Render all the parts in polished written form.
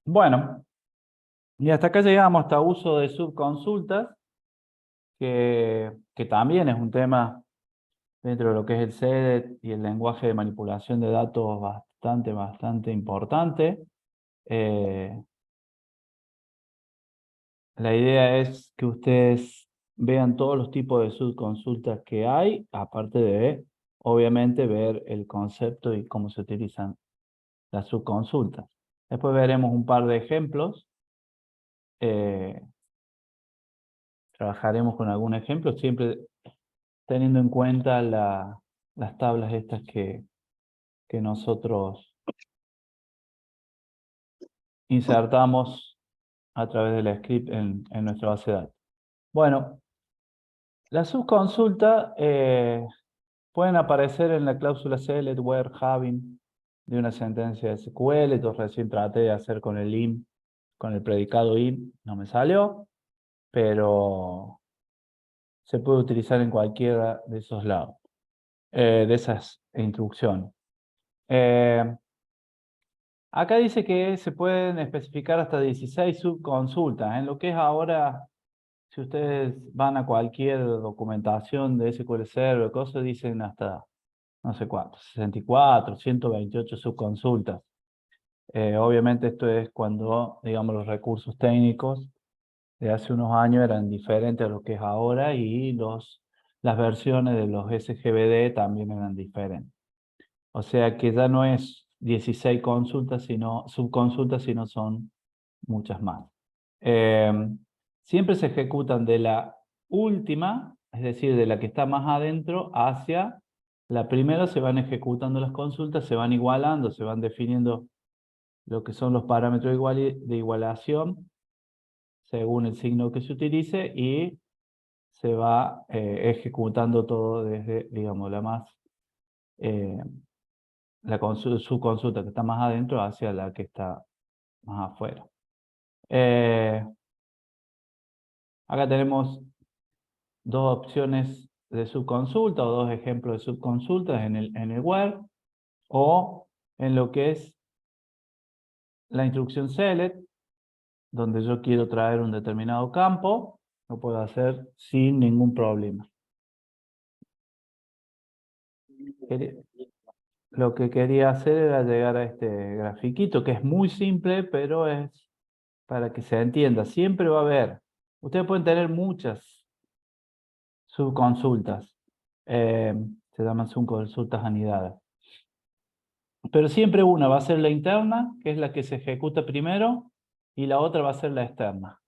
Bueno, y hasta acá llegamos hasta uso de subconsultas, que también es un tema dentro de lo que es el CEDET y el lenguaje de manipulación de datos bastante importante. Eh, la idea es que ustedes vean todos los tipos de subconsultas que hay, aparte de, obviamente, ver el concepto y cómo se utilizan las subconsultas. Después veremos un par de ejemplos. eh, Trabajaremos con algún ejemplo, siempre teniendo en cuenta las tablas estas que nosotros insertamos a través del script en nuestra base de datos. Bueno, las subconsultas pueden aparecer en la cláusula select where having de una sentencia de SQL. Yo recién traté de hacer con el in, con el predicado in, no me salió, pero se puede utilizar en cualquiera de esos lados, de esas instrucciones. Acá dice que se pueden especificar hasta 16 subconsultas. En lo que es ahora, si ustedes van a cualquier documentación de SQL Server, cosas, dicen hasta no sé cuánto, 64, 128 subconsultas. Obviamente esto es cuando, digamos, los recursos técnicos de hace unos años eran diferentes a lo que es ahora y las versiones de los SGBD también eran diferentes. O sea que ya no es 16 consultas, sino subconsultas, sino son muchas más. Eh, Siempre se ejecutan de la última, es decir, de la que está más adentro, hacia la primera. Se van ejecutando las consultas, se van igualando, se van definiendo lo que son los parámetros de igualación según el signo que se utilice y se va ejecutando todo desde, digamos, eh, su consulta que está más adentro hacia la que está más afuera. Acá tenemos dos opciones de subconsulta o dos ejemplos de subconsultas en el where o en lo que es la instrucción select, donde yo quiero traer un determinado campo, lo puedo hacer sin ningún problema. Lo que quería hacer era llegar a este grafiquito, que es muy simple, pero es para que se entienda. Siempre va a haber, ustedes pueden tener muchas subconsultas, eh, se llaman subconsultas anidadas. Pero siempre una va a ser la interna, que es la que se ejecuta primero, y la otra va a ser la externa.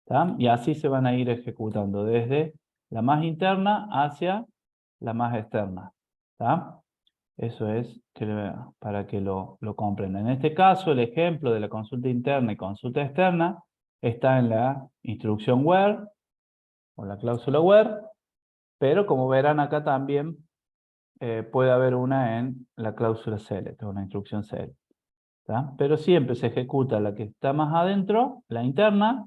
¿Tá? Y así se van a ir ejecutando, desde la más interna hacia la más externa. ¿Tá? Eso es para que lo comprendan. En este caso, el ejemplo de la consulta interna y consulta externa está en la instrucción where, o la cláusula where, pero como verán acá también puede haber una en la cláusula select, o una instrucción select. ¿Tá? Pero siempre se ejecuta la que está más adentro, la interna,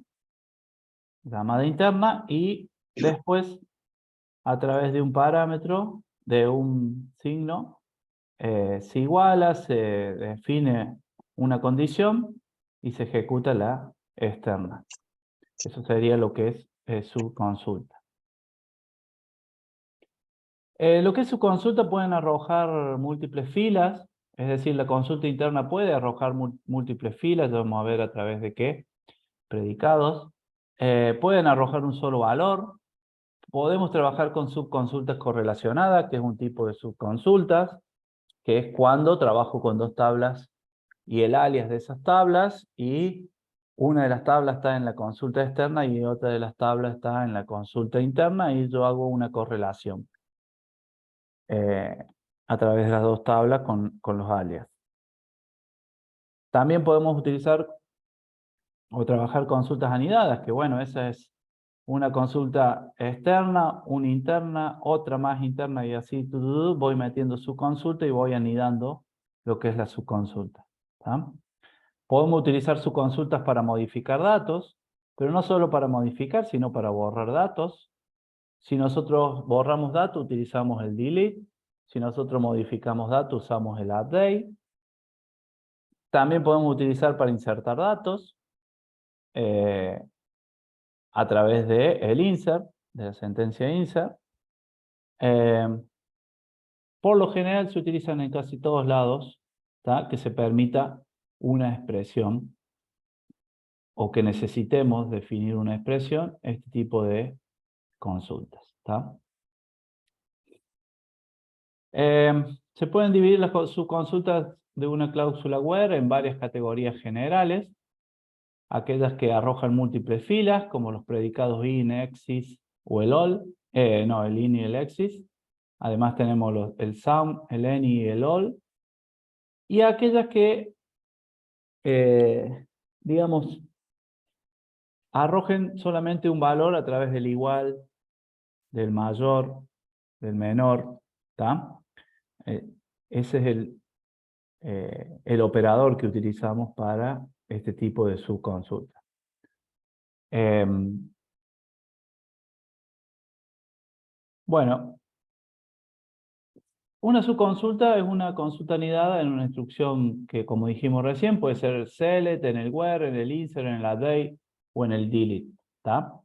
llamada interna, y después, a través de un parámetro, de un signo, se iguala, se define una condición y se ejecuta la externa. Eso sería lo que es su consulta. Lo que es su consulta pueden arrojar múltiples filas, es decir, la consulta interna puede arrojar múltiples filas, ya vamos a ver a través de qué, predicados. Pueden arrojar un solo valor. Podemos trabajar con subconsultas correlacionadas, que es un tipo de subconsultas, que es cuando trabajo con dos tablas y el alias de esas tablas, y una de las tablas está en la consulta externa y otra de las tablas está en la consulta interna, y yo hago una correlación eh, a través de las dos tablas con los alias. También podemos utilizar o trabajar consultas anidadas, que bueno, esa es una consulta externa, una interna, otra más interna, y así voy metiendo su consulta y voy anidando lo que es la subconsulta. ¿Tá? Podemos utilizar subconsultas para modificar datos, pero no solo para modificar, sino para borrar datos. Si nosotros borramos datos, utilizamos el delete. Si nosotros modificamos datos, usamos el update. También podemos utilizar para insertar datos a través de el insert, de la sentencia insert. Por lo general se utilizan en casi todos lados, ¿tá? Que se permita una expresión o que necesitemos definir una expresión, este tipo de consultas. ¿Tá? Se pueden dividir las subconsultas de una cláusula where en varias categorías generales. Aquellas que arrojan múltiples filas, como los predicados in, exis o el all. No, el in y el exis. Además tenemos el some, el any y el all. Y aquellas que, digamos, arrojen solamente un valor a través del igual, del mayor, del menor. ¿Tá? Ese es el operador que utilizamos para este tipo de subconsulta. Bueno, una subconsulta es una consulta anidada en una instrucción que, como dijimos recién, puede ser select, en el where, en el insert, en el update o en el delete. ¿Tá?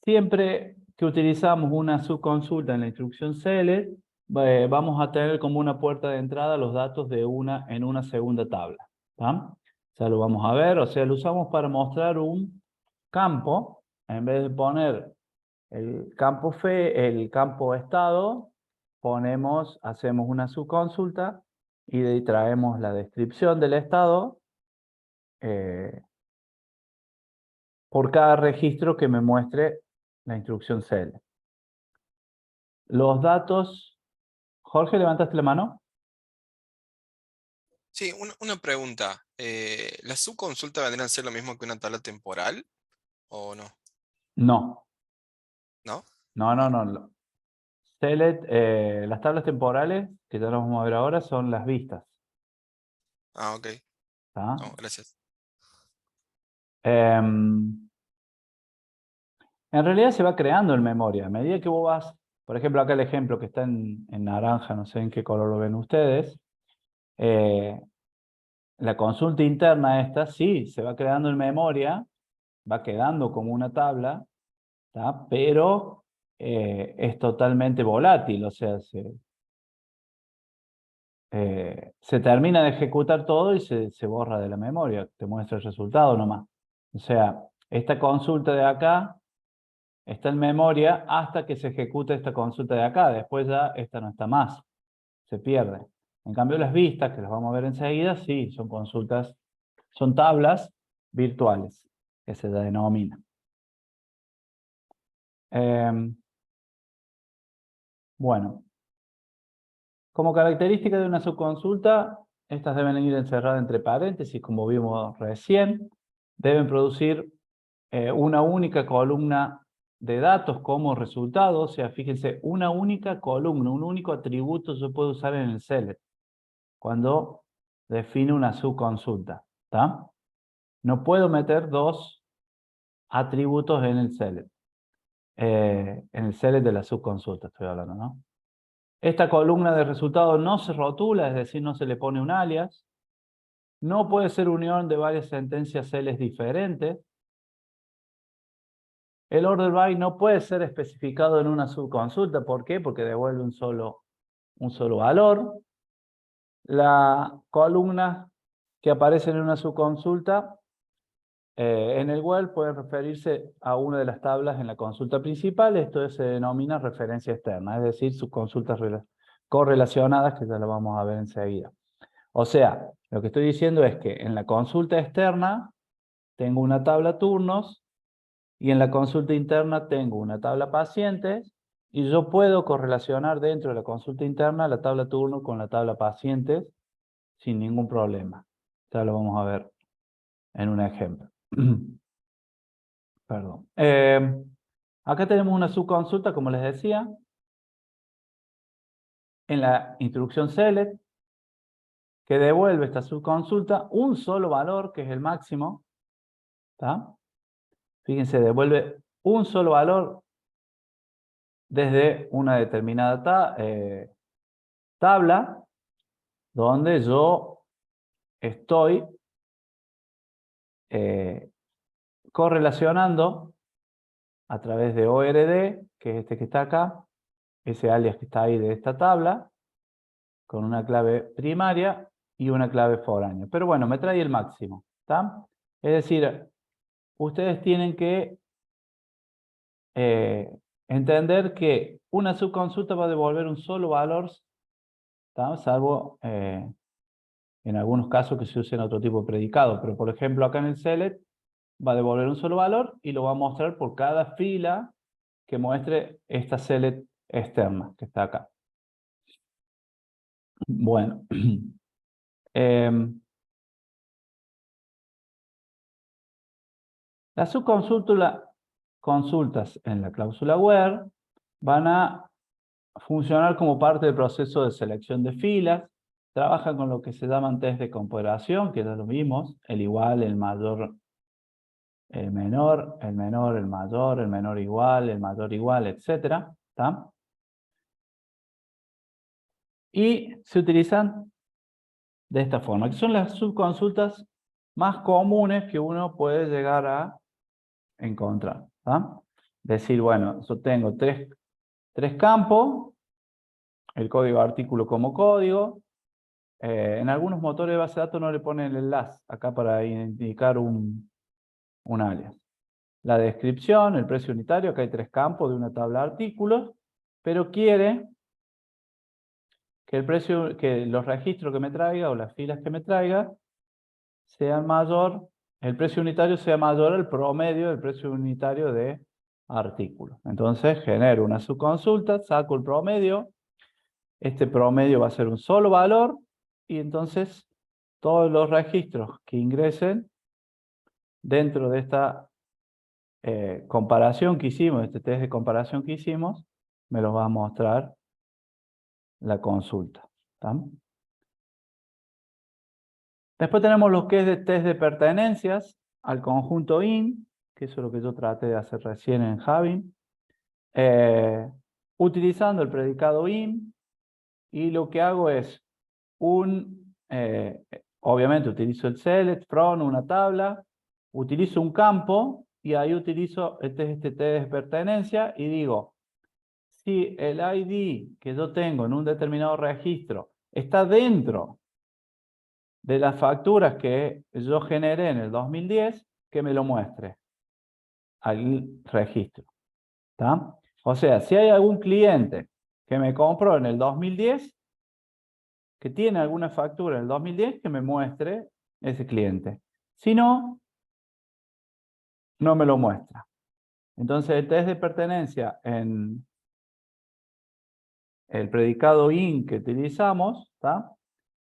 Siempre que utilizamos una subconsulta en la instrucción select, vamos a tener como una puerta de entrada los datos de en una segunda tabla. ¿Tá? Ya lo vamos a ver, o sea, lo usamos para mostrar un campo, en vez de poner el campo estado, hacemos una subconsulta y de ahí traemos la descripción del estado por cada registro que me muestre la instrucción select. Los datos... Jorge, ¿levantaste la mano? Sí, una pregunta. ¿Las subconsultas vendrían a ser lo mismo que una tabla temporal o no? No, ¿No? no. Select, las tablas temporales, que ya las vamos a ver ahora, son las vistas. Ah, ok. ¿Tá? No, gracias. En realidad se va creando en memoria. A medida que vos vas, por ejemplo, acá el ejemplo que está en naranja, no sé en qué color lo ven ustedes, la consulta interna esta, sí, se va creando en memoria, va quedando como una tabla, ¿tá? Pero es totalmente volátil, o sea, se termina de ejecutar todo y se borra de la memoria, te muestra el resultado nomás. O sea, esta consulta de acá está en memoria hasta que se ejecute esta consulta de acá, después ya esta no está más, se pierde. En cambio las vistas, que las vamos a ver enseguida, sí, son consultas, son tablas virtuales, que se denominan. Bueno, como característica de una subconsulta, estas deben ir encerradas entre paréntesis, como vimos recién. Deben producir una única columna de datos como resultado. O sea, fíjense, una única columna, un único atributo se puede usar en el select cuando define una subconsulta. ¿Tá? No puedo meter dos atributos en el select. En el select de la subconsulta estoy hablando, ¿no? Esta columna de resultados no se rotula, es decir, no se le pone un alias. No puede ser unión de varias sentencias celes diferentes. El order by no puede ser especificado en una subconsulta. ¿Por qué? Porque devuelve un solo valor. La columna que aparece en una subconsulta en el web puede referirse a una de las tablas en la consulta principal. Esto se denomina referencia externa, es decir, subconsultas correlacionadas, que ya lo vamos a ver enseguida. O sea, lo que estoy diciendo es que en la consulta externa tengo una tabla turnos y en la consulta interna tengo una tabla pacientes y yo puedo correlacionar dentro de la consulta interna la tabla turno con la tabla pacientes sin ningún problema. Ya lo vamos a ver en un ejemplo. Perdón. Acá tenemos una subconsulta, como les decía, en la instrucción select, que devuelve esta subconsulta un solo valor, que es el máximo. ¿Tá? Fíjense, devuelve un solo valor desde una determinada tabla. donde yo estoy correlacionando a través de ORD, que es este que está acá, ese alias que está ahí de esta tabla, con una clave primaria y una clave foránea. Pero bueno, me trae el máximo, ¿está? Es decir, ustedes tienen que entender que una subconsulta va a devolver un solo valor, ¿tá? Salvo en algunos casos que se usen otro tipo de predicado. Pero por ejemplo, acá en el select va a devolver un solo valor y lo va a mostrar por cada fila que muestre esta select externa que está acá. Bueno, las consultas en la cláusula where van a funcionar como parte del proceso de selección de filas, trabajan con lo que se llaman test de comparación, que ya lo vimos, el igual, el mayor, el menor, el menor, el mayor, el menor igual, el mayor igual, etc. ¿Tá? Y se utilizan de esta forma, que son las subconsultas más comunes que uno puede llegar a encontrar. ¿Tá? Decir, bueno, yo tengo tres campos, el código artículo como código. En algunos motores de base de datos no le ponen el enlace acá para indicar un alias. La descripción, el precio unitario, acá hay tres campos de una tabla de artículos, pero quiere que el precio, que los registros que me traiga o las filas que me traiga sean mayor, el precio unitario sea mayor al promedio del precio unitario de artículos. Entonces genero una subconsulta, saco el promedio, este promedio va a ser un solo valor y entonces todos los registros que ingresen dentro de esta comparación que hicimos, este test de comparación que hicimos, me los va a mostrar la consulta. ¿Tá? Después tenemos lo que es de test de pertenencias al conjunto IN, que eso es lo que yo traté de hacer recién en Javin, utilizando el predicado IN, y lo que hago es obviamente utilizo el select, from, una tabla, utilizo un campo y ahí utilizo este test de pertenencia y digo, si el ID que yo tengo en un determinado registro está dentro de las facturas que yo generé en el 2010, que me lo muestre al registro. ¿Tá? O sea, si hay algún cliente que me compró en el 2010, que tiene alguna factura en el 2010, que me muestre ese cliente. Si no, no me lo muestra. Entonces, el test de pertenencia en el predicado IN que utilizamos, ¿tá?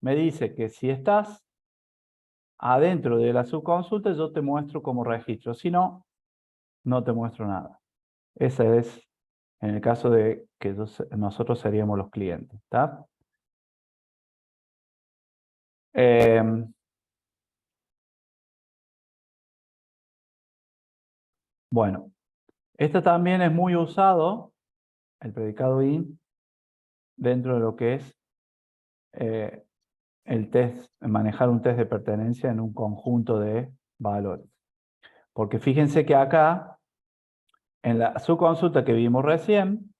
Me dice que si estás adentro de la subconsulta, yo te muestro como registro. Si no, no te muestro nada. Ese es en el caso de que nosotros seríamos los clientes. ¿Tá? Bueno, este también es muy usado, el predicado IN, dentro de lo que es el test, manejar un test de pertenencia en un conjunto de valores. Porque fíjense que acá, en la subconsulta que vimos recién,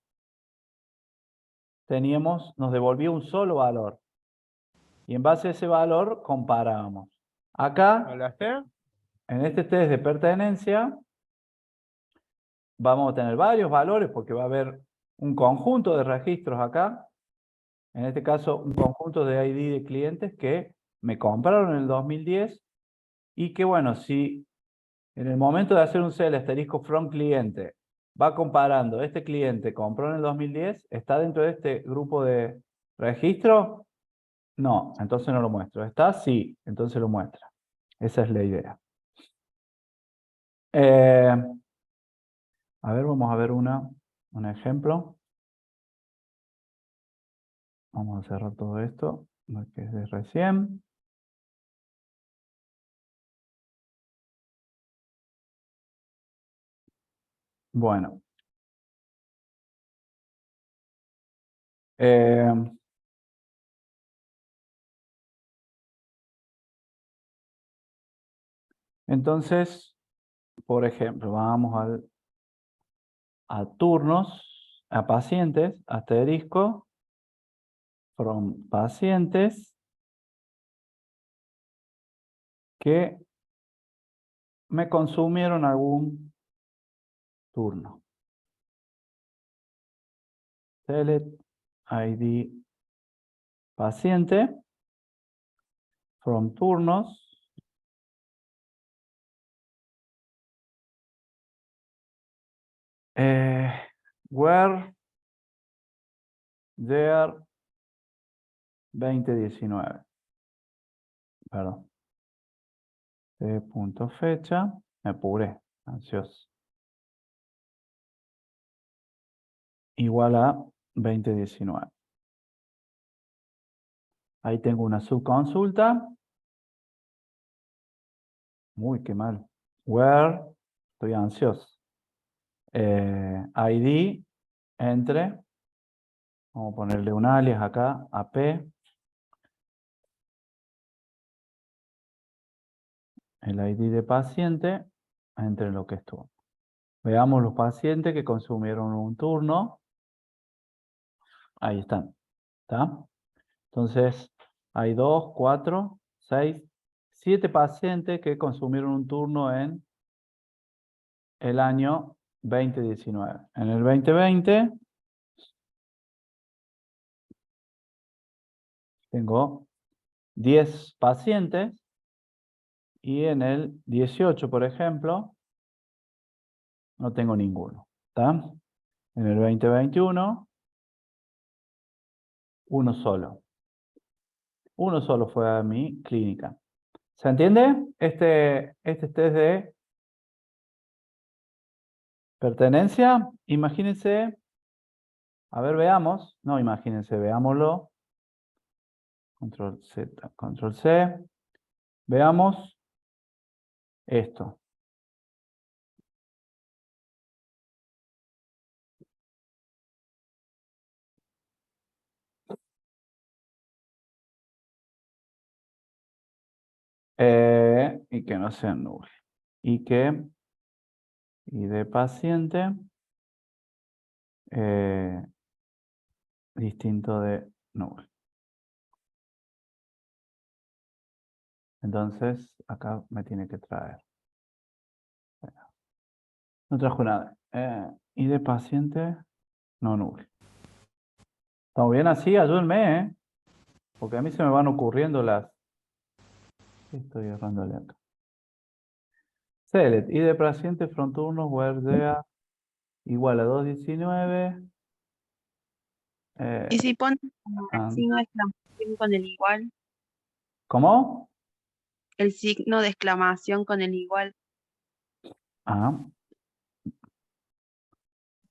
nos devolvió un solo valor. Y en base a ese valor comparábamos. Acá, en este test de pertenencia, vamos a tener varios valores porque va a haber un conjunto de registros acá. En este caso, un conjunto de ID de clientes que me compraron en el 2010 y que, bueno, si en el momento de hacer un sell asterisco from cliente va comparando, este cliente compró en el 2010, ¿está dentro de este grupo de registro? No, entonces no lo muestro. ¿Está? Sí, entonces lo muestra. Esa es la idea. A ver, vamos a ver un ejemplo. Vamos a cerrar todo esto, lo que es de recién. Bueno. Entonces, por ejemplo, vamos a turnos, a pacientes, asterisco, from pacientes que me consumieron algún turno. Select ID paciente from turnos. Where there 2019. Perdón. Punto fecha. Me apuré. Ansioso. Igual a 2019. Ahí tengo una subconsulta. Uy, qué mal. Where, estoy ansioso. ID, entre. Vamos a ponerle un alias acá, AP. El ID de paciente, entre lo que estuvo. Veamos los pacientes que consumieron un turno. Ahí están. ¿Está? Entonces, hay 2, 4, 6, 7 pacientes que consumieron un turno en el año 2019. En el 2020 tengo 10 pacientes y en el 18, por ejemplo, no tengo ninguno. ¿Está? En el 2021, uno solo. Uno solo fue a mi clínica. ¿Se entiende? Este test de pertenencia. Imagínense. A ver, veamos. No, imagínense, veámoslo. Control Z, Control C. Veamos esto. Y que no sea null. Y de paciente distinto de null. Entonces, acá me tiene que traer. No trajo nada. Y de paciente no null. ¿Estamos bien así? Ayúdenme, ¿eh? Porque a mí se me van ocurriendo las... Estoy errándole acá. Select. Y de paciente from turnos where there igual a 219. Y si pones el And- signo de exclamación con el igual, ¿Cómo? el signo de exclamación con el igual, Ah,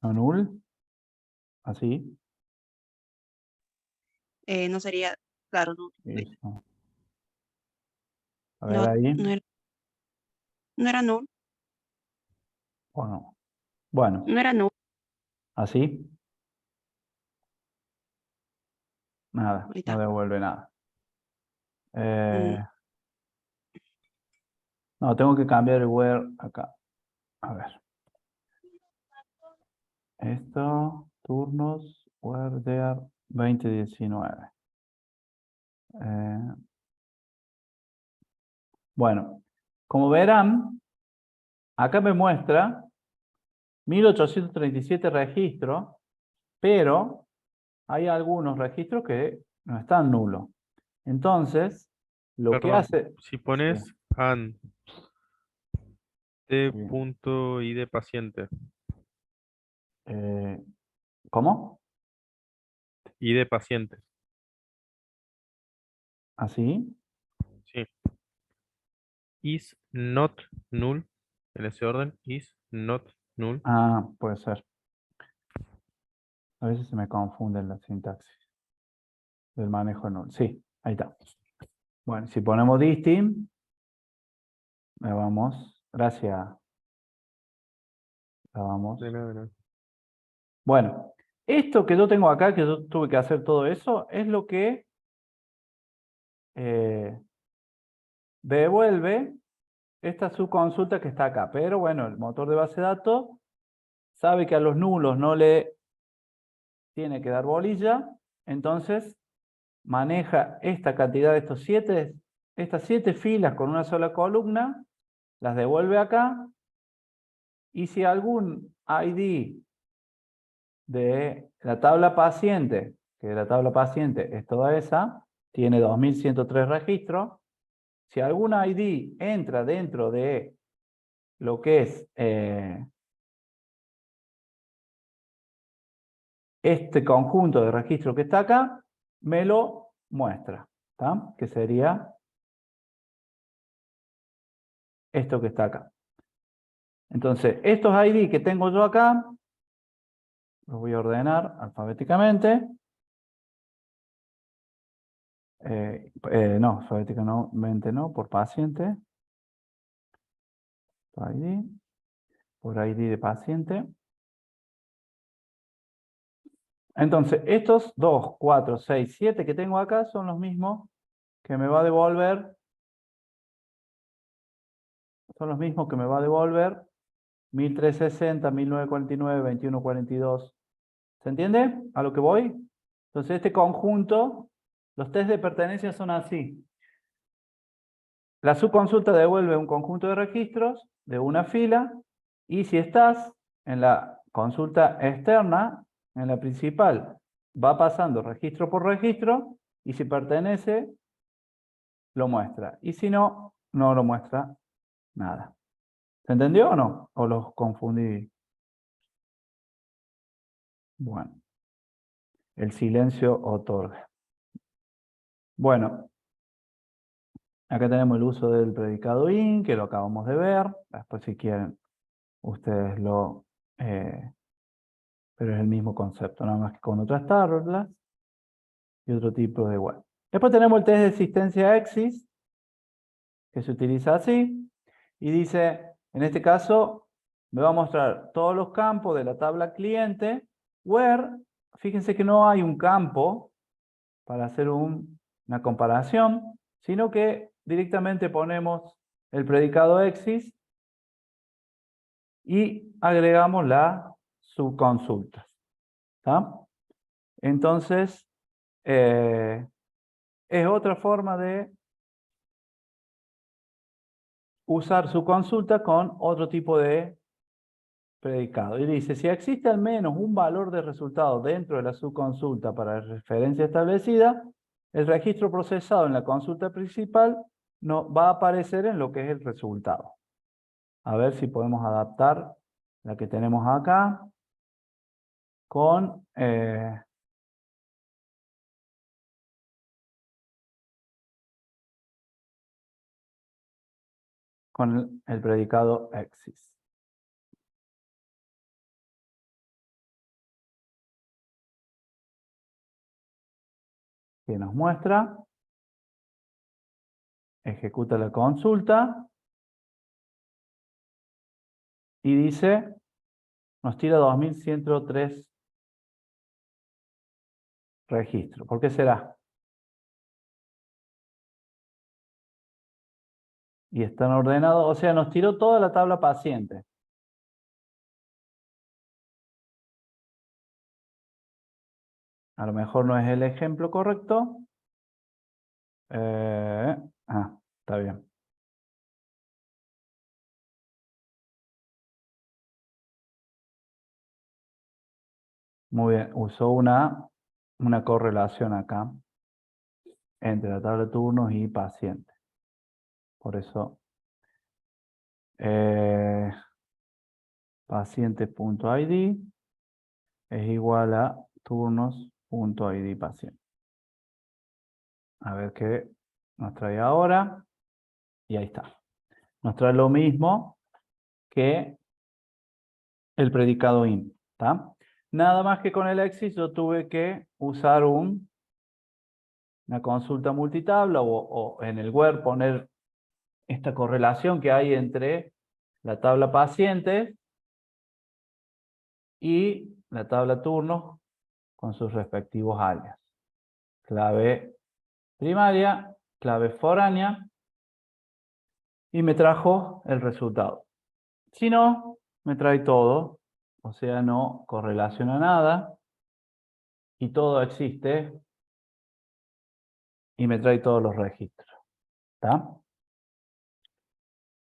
no null. Así. no sería, claro, Eso. A ver no, ahí. no era null, ¿O no? Bueno, no era null. así. Nada, Ahí no está. devuelve nada. Mm, No, tengo que cambiar el where acá. A ver. Esto, turnos, where there 2019. Bueno, como verán, acá me muestra 1837 registros, pero hay algunos registros que no están nulos. Entonces, lo que Perdón, hace... si Sí, pones and t sí. punto id paciente, Eh, ¿Cómo? id paciente, ¿Así? sí, is not null, en ese orden, is not null. Ah, puede ser. A veces se me confunde la sintaxis del manejo null. Sí, ahí está. Bueno, si ponemos distinct, le vamos. Gracias. La vamos. De nada, de nada. Bueno, esto que yo tengo acá, que yo tuve que hacer todo eso, es lo que devuelve esta subconsulta que está acá. Pero bueno, el motor de base de datos sabe que a los nulos no le tiene que dar bolilla, entonces maneja esta cantidad de estas 7 filas con una sola columna, las devuelve acá, y si algún ID de la tabla paciente, que la tabla paciente es toda esa, tiene 2103 registros, si algún ID entra dentro de lo que es este conjunto de registros que está acá, me lo muestra, ¿tá? Que sería esto que está acá. Entonces, estos ID que tengo yo acá, los voy a ordenar alfabéticamente. No, alfabéticamente no, por paciente. ID, por ID de paciente. Entonces, estos 2, 4, 6, 7 que tengo acá son los mismos que me va a devolver. Son los mismos que me va a devolver 1360, 1949, 2142. ¿Se entiende a lo que voy? Entonces, este conjunto, los test de pertenencia son así. La subconsulta devuelve un conjunto de registros de una fila, y si estás en la consulta externa, en la principal, va pasando registro por registro, y si pertenece, lo muestra. Y si no, no lo muestra nada. ¿Se entendió o no? ¿O los confundí? Bueno, el silencio otorga. Bueno, acá tenemos el uso del predicado in, que lo acabamos de ver. Después, si quieren, ustedes lo... pero es el mismo concepto, nada más que con otras tablas y otro tipo de igual. Después tenemos el test de existencia EXIS, que se utiliza así, y dice, en este caso, me va a mostrar todos los campos de la tabla cliente, where, fíjense que no hay un campo para hacer una comparación, sino que directamente ponemos el predicado EXIS y agregamos las subconsultas. ¿Está? Entonces, es otra forma de usar su consulta con otro tipo de predicado. Y dice, si existe al menos un valor de resultado dentro de la subconsulta para la referencia establecida, el registro procesado en la consulta principal no va a aparecer en lo que es el resultado. A ver si podemos adaptar la que tenemos acá con... con el predicado EXIS. Que nos muestra, ejecuta la consulta y dice, nos tira 2103 registros. ¿Por qué será? Y están ordenados, o sea, nos tiró toda la tabla paciente. A lo mejor no es el ejemplo correcto. Está bien. Muy bien, usó una correlación acá entre la tabla de turnos y paciente. Por eso, paciente.id es igual a turnos.id paciente. A ver qué nos trae ahora. Y ahí está. Nos trae lo mismo que el predicado in. ¿Está? Nada más que con el EXIS yo tuve que usar una consulta multitabla o en el where poner esta correlación que hay entre la tabla pacientes y la tabla turnos con sus respectivos alias. Clave primaria, clave foránea y me trajo el resultado. Si no, me trae todo, o sea, no correlaciona nada, y todo existe, y me trae todos los registros. ¿Está?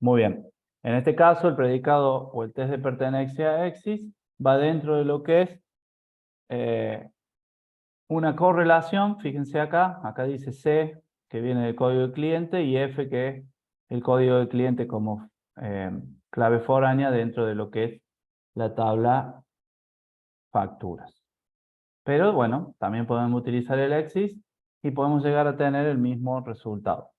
Muy bien. En este caso, el predicado o el test de pertenencia exist va dentro de lo que es una correlación. Fíjense acá dice C, que viene del código del cliente, y F, que es el código del cliente como clave foránea dentro de lo que es la tabla facturas. Pero bueno, también podemos utilizar el exist y podemos llegar a tener el mismo resultado.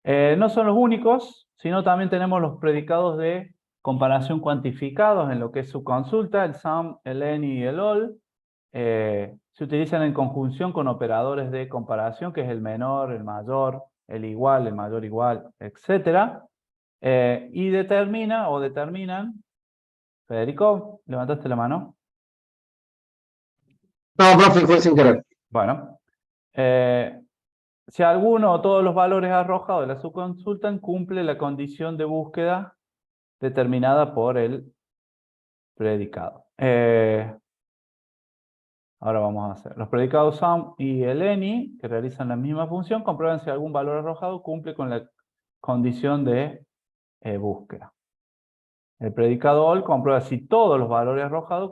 No son los únicos, sino también tenemos los predicados de comparación cuantificados en lo que es su consulta, el sum, el any y el all. Se utilizan en conjunción con operadores de comparación, que es el menor, el mayor, el igual, el mayor igual, etc. Y determinan, Federico, ¿levantaste la mano? No, profe, fue sin querer. Bueno, si alguno o todos los valores arrojados de la subconsulta cumple la condición de búsqueda determinada por el predicado. Ahora vamos a hacer. Los predicados sum y el any, que realizan la misma función, comprueban si algún valor arrojado cumple con la condición de búsqueda. El predicado all comprueba si todos los valores arrojados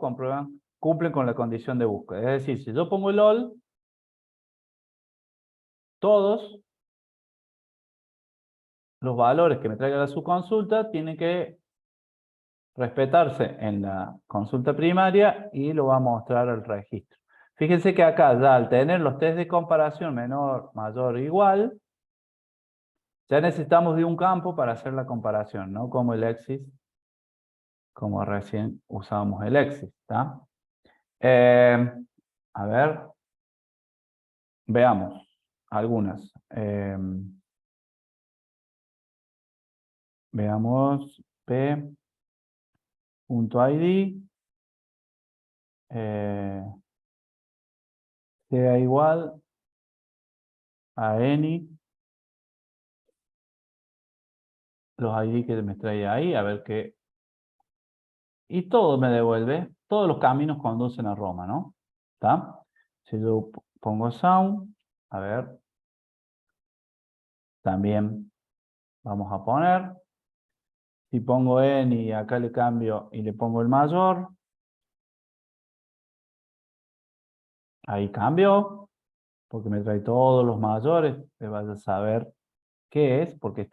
cumplen con la condición de búsqueda. Es decir, si yo pongo el all, todos los valores que me traiga la subconsulta tienen que respetarse en la consulta primaria y lo va a mostrar al registro. Fíjense que acá ya al tener los test de comparación menor, mayor, igual, ya necesitamos de un campo para hacer la comparación, no como el exist, como recién usábamos el exist, ¿está? A ver, veamos algunas. Veamos p.id sea igual a any, los ID que me trae ahí, a ver qué. Y todo me devuelve, todos los caminos conducen a Roma, ¿no? ¿Está? Si yo pongo sound, a ver, también vamos a poner. Si pongo n y acá le cambio y le pongo el mayor, ahí cambió, porque me trae todos los mayores, te vas a saber qué es, porque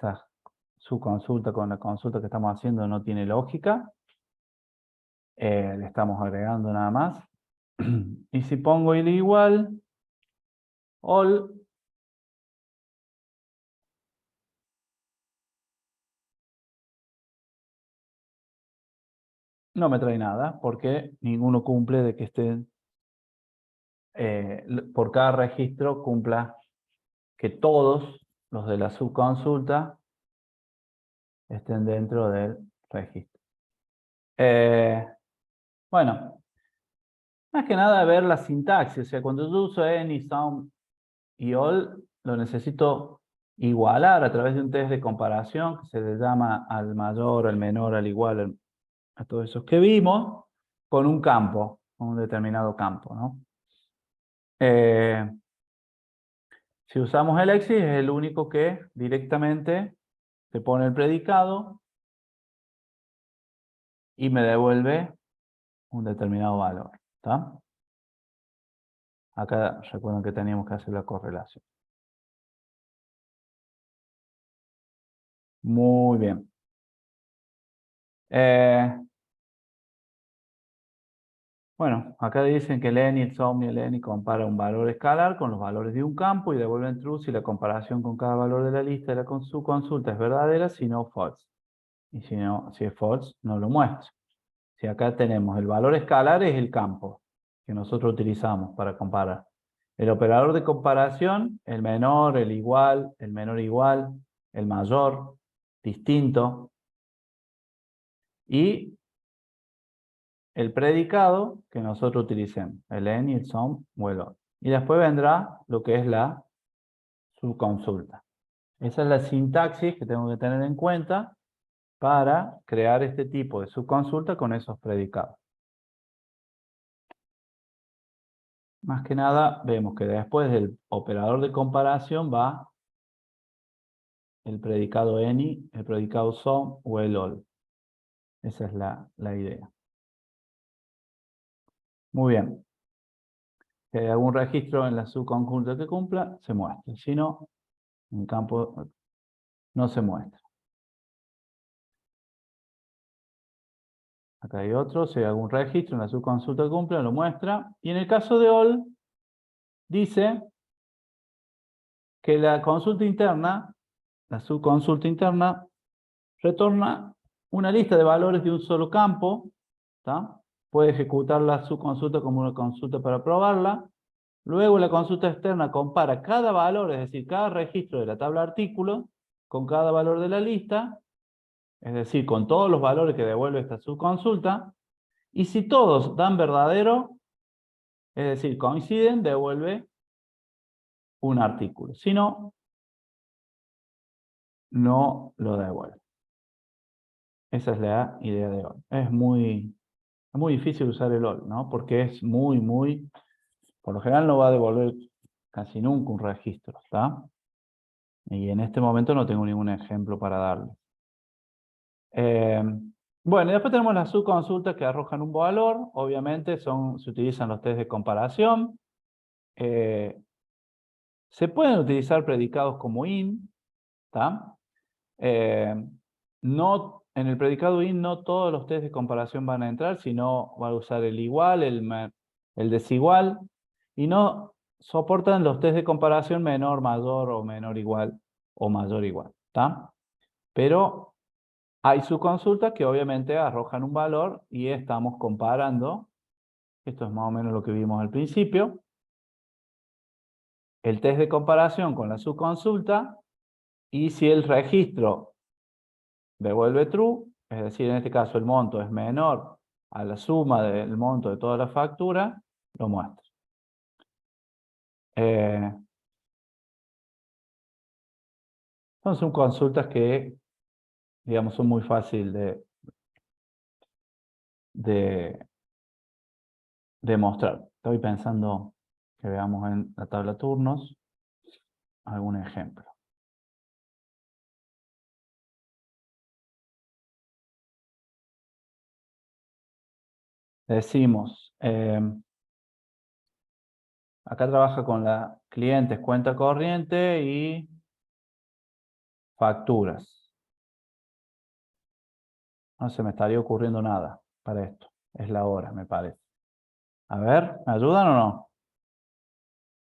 su consulta con la consulta que estamos haciendo no tiene lógica. Le estamos agregando nada más. Y si pongo el igual, all, no me trae nada, porque ninguno cumple de que estén, por cada registro cumpla que todos los de la subconsulta estén dentro del registro. Bueno, más que nada ver la sintaxis, o sea, cuando yo uso any, some y all, lo necesito igualar a través de un test de comparación que se le llama al mayor, al menor, al igual, a todos esos que vimos, con un campo, con un determinado campo, ¿no? Si usamos el exist, es el único que directamente te pone el predicado y me devuelve un determinado valor, ¿está? Acá recuerden que teníamos que hacer la correlación. Muy bien. Bueno, acá dicen que el any, el sum y el any compara un valor escalar con los valores de un campo y devuelven true si la comparación con cada valor de la lista de su consulta es verdadera, si no false. Y si es false, no lo muestra. Si acá tenemos el valor escalar, es el campo que nosotros utilizamos para comparar. El operador de comparación, el menor, el igual, el menor igual, el mayor, distinto. Y el predicado que nosotros utilicemos, el any, el sum o el all. Y después vendrá lo que es la subconsulta. Esa es la sintaxis que tengo que tener en cuenta para crear este tipo de subconsulta con esos predicados. Más que nada, vemos que después del operador de comparación va el predicado any, el predicado some o el all. Esa es la idea. Muy bien. Si hay algún registro en la subconjunta que cumpla, se muestra. Si no, en campo no se muestra. Acá hay otro. Si hay algún registro en la subconsulta que cumpla, lo muestra. Y en el caso de all, dice que la consulta interna, la subconsulta interna, retorna una lista de valores de un solo campo. ¿Tá? Puede ejecutar la subconsulta como una consulta para probarla. Luego la consulta externa compara cada valor, es decir, cada registro de la tabla artículo con cada valor de la lista, es decir, con todos los valores que devuelve esta subconsulta, y si todos dan verdadero, es decir, coinciden, devuelve un artículo. Si no, no lo devuelve. Esa es la idea de all. Es muy difícil usar el all, ¿no? Porque es por lo general no va a devolver casi nunca un registro, ¿está? Y en este momento no tengo ningún ejemplo para darle. Bueno, y después tenemos las subconsultas que arrojan un valor. Obviamente se utilizan los test de comparación. Se pueden utilizar predicados como in, ¿tá? No, en el predicado in no todos los test de comparación van a entrar, sino va a usar el igual, el desigual, y no soportan los test de comparación menor, mayor o menor igual o mayor igual, ¿tá? Pero hay subconsultas que obviamente arrojan un valor y estamos comparando. Esto es más o menos lo que vimos al principio. El test de comparación con la subconsulta, y si el registro devuelve true, es decir, en este caso el monto es menor a la suma del monto de toda la factura, lo muestra. Son subconsultas que, digamos, son muy fáciles de demostrar. Estoy pensando que veamos en la tabla turnos algún ejemplo. Decimos, acá trabaja con la clientes, cuenta corriente y facturas. No se me estaría ocurriendo nada para esto. Es la hora, me parece. A ver, ¿me ayudan o no?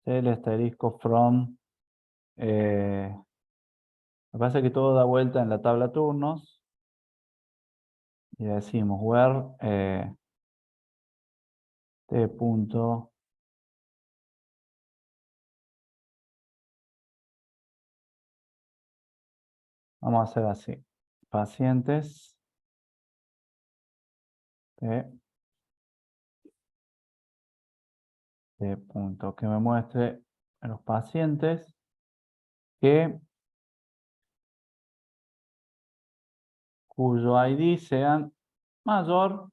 El asterisco from. Me pasa que todo da vuelta en la tabla turnos. Y decimos where t punto. Vamos a hacer así. Pacientes. T punto. Que me muestre a los pacientes cuyo ID sean mayor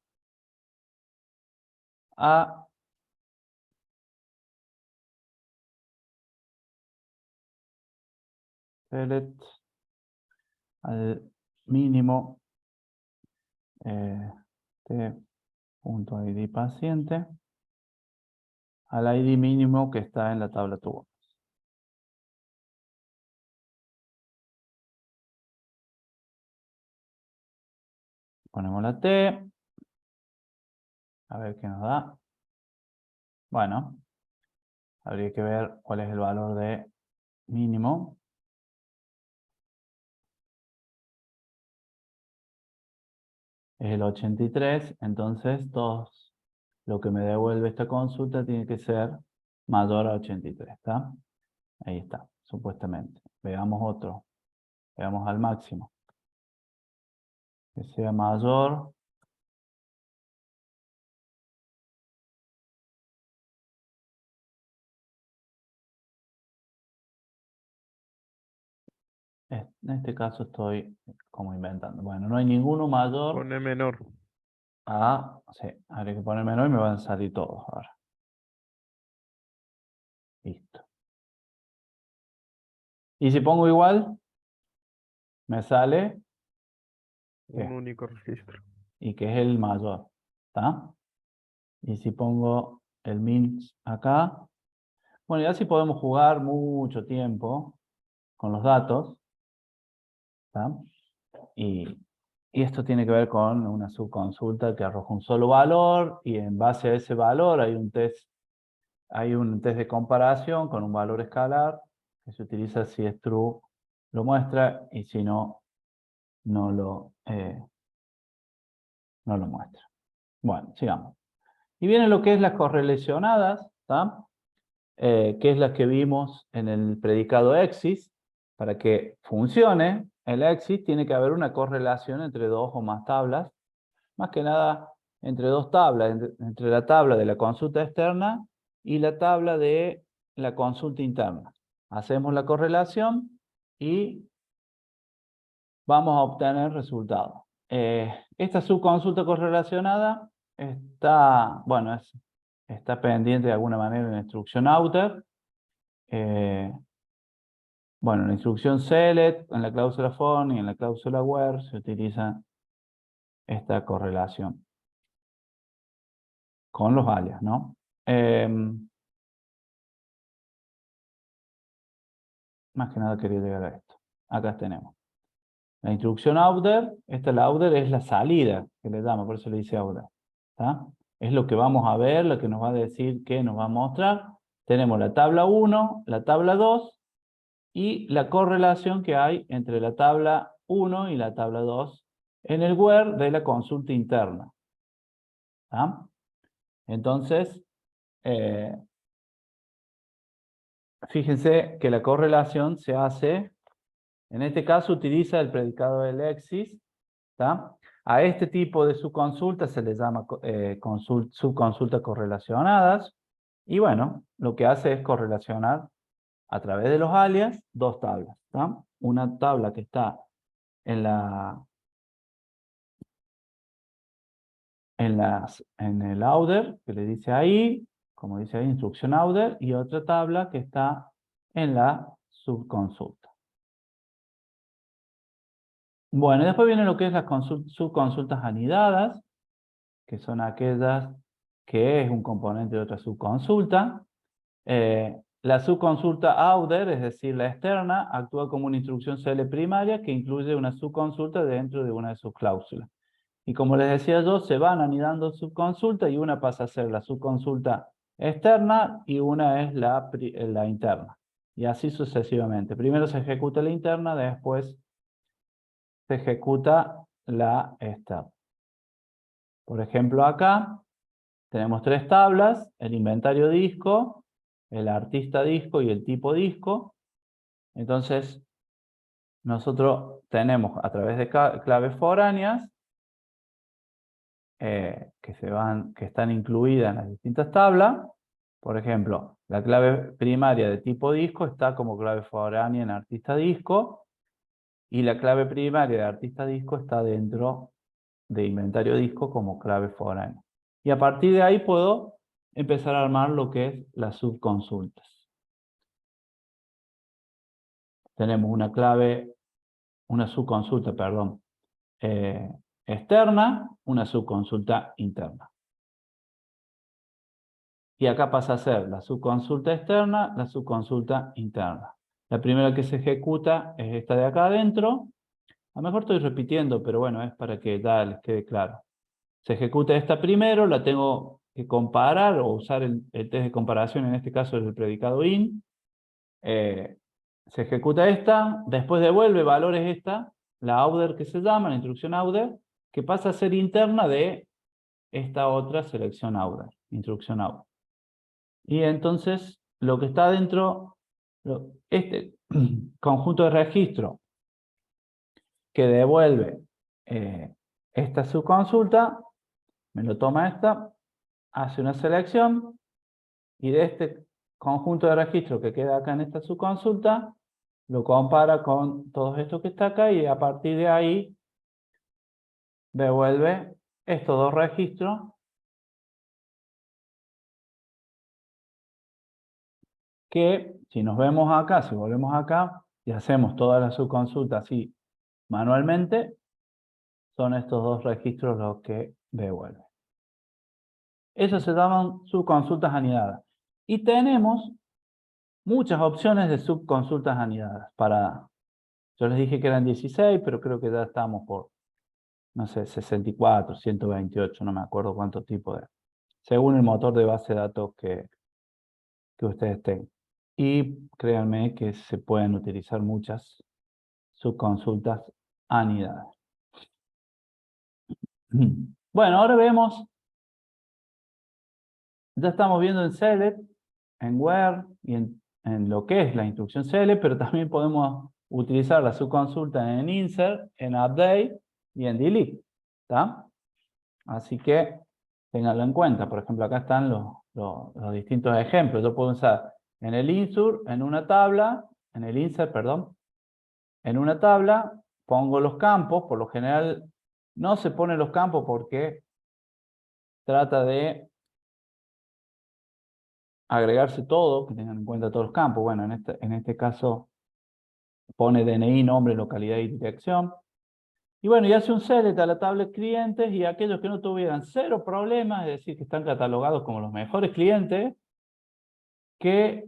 a select al mínimo t.id paciente al ID mínimo que está en la tabla turnos. Ponemos la T. A ver qué nos da. Bueno, habría que ver cuál es el valor de mínimo. Es el 83, entonces lo que me devuelve esta consulta tiene que ser mayor a 83, ¿está? Ahí está, supuestamente. Veamos otro. Veamos al máximo. Que sea mayor En este caso estoy como inventando. Bueno, no hay ninguno mayor Pone menor. a... Sí, habría que poner menor y me van a salir todos ahora. Listo. Y si pongo igual, me sale ¿qué? Un único registro. Y que es el mayor. ¿Está? Y si pongo el min acá. Bueno, ya sí podemos jugar mucho tiempo con los datos. ¿Está? Y esto tiene que ver con una subconsulta que arroja un solo valor y en base a ese valor hay un test de comparación con un valor escalar que se utiliza si es true, lo muestra y si no, no lo muestra. Bueno, sigamos. Y viene lo que es las correlacionadas, ¿tá? Que es la que vimos en el predicado exis. Para que funcione el exis tiene que haber una correlación entre dos o más tablas, más que nada entre dos tablas, entre la tabla de la consulta externa y la tabla de la consulta interna. Hacemos la correlación y vamos a obtener resultados. Esta subconsulta correlacionada está, bueno, está pendiente de alguna manera en la instrucción outer. Bueno, en la instrucción select, en la cláusula for y en la cláusula where se utiliza esta correlación con los alias, ¿no? Más que nada quería llegar a esto. Acá tenemos. La instrucción outer, la outer es la salida que le damos, por eso le dice outer. ¿Está? Es lo que vamos a ver, lo que nos va a decir que nos va a mostrar. Tenemos la tabla 1, la tabla 2 y la correlación que hay entre la tabla 1 y la tabla 2 en el where de la consulta interna. ¿Está? Entonces, fíjense que la correlación se hace, en este caso utiliza el predicado del exis, ¿está? A este tipo de subconsulta se les llama subconsultas correlacionadas, y bueno, lo que hace es correlacionar a través de los alias dos tablas, ¿está? Una tabla que está en el outer, que le dice ahí, como dice ahí, instrucción outer, y otra tabla que está en la subconsulta. Bueno, y después viene lo que es las subconsultas anidadas, que son aquellas que es un componente de otra subconsulta. La subconsulta outer, es decir, la externa, actúa como una instrucción CL primaria que incluye una subconsulta dentro de una de sus cláusulas. Y como les decía yo, se van anidando subconsultas y una pasa a ser la subconsulta externa y una es la interna. Y así sucesivamente. Primero se ejecuta la interna, después se ejecuta la externa. Por ejemplo, acá tenemos tres tablas, el inventario disco, el artista disco y el tipo disco. Entonces, nosotros tenemos a través de claves foráneas que están incluidas en las distintas tablas. Por ejemplo, la clave primaria de tipo disco está como clave foránea en artista disco y la clave primaria de artista disco está dentro de inventario disco como clave foránea. Y a partir de ahí puedo empezar a armar lo que es las subconsultas. Tenemos una subconsulta, perdón, externa, una subconsulta interna. Y acá pasa a ser la subconsulta externa, la subconsulta interna. La primera que se ejecuta es esta de acá adentro. A lo mejor estoy repitiendo, pero bueno, es para que ya les quede claro. Se ejecuta esta primero, la tengo que comparar o usar el test de comparación, en este caso es el predicado in. Se ejecuta esta, después devuelve valores esta, la outer que se llama, la instrucción outer, que pasa a ser interna de esta otra selección outer, instrucción outer. Y entonces lo que está dentro, este conjunto de registro que devuelve esta subconsulta, me lo toma esta, hace una selección y de este conjunto de registro que queda acá en esta subconsulta, lo compara con todo esto que está acá y a partir de ahí devuelve estos dos registros que si nos vemos acá, si volvemos acá y hacemos toda la subconsulta así manualmente, son estos dos registros los que devuelve. Esas se llaman subconsultas anidadas. Y tenemos muchas opciones de subconsultas anidadas. Yo les dije que eran 16, pero creo que ya estamos por, no sé, 64, 128, no me acuerdo cuántos tipos de, según el motor de base de datos que ustedes tengan. Y créanme que se pueden utilizar muchas subconsultas anidadas. Bueno, ahora vemos, ya estamos viendo en select, en where y en lo que es la instrucción select, pero también podemos utilizar la subconsulta en insert, en update y en delete. ¿Está? Así que ténganlo en cuenta. Por ejemplo, acá están los distintos ejemplos. Yo puedo usar en el insert, en una tabla, en el insert, perdón, en una tabla pongo los campos. Por lo general no se ponen los campos porque trata de agregarse todo, que tengan en cuenta todos los campos. Bueno, en este caso pone DNI, nombre, localidad y dirección. Y bueno, y hace un select a la tabla de clientes y aquellos que no tuvieran cero problemas, es decir, que están catalogados como los mejores clientes, que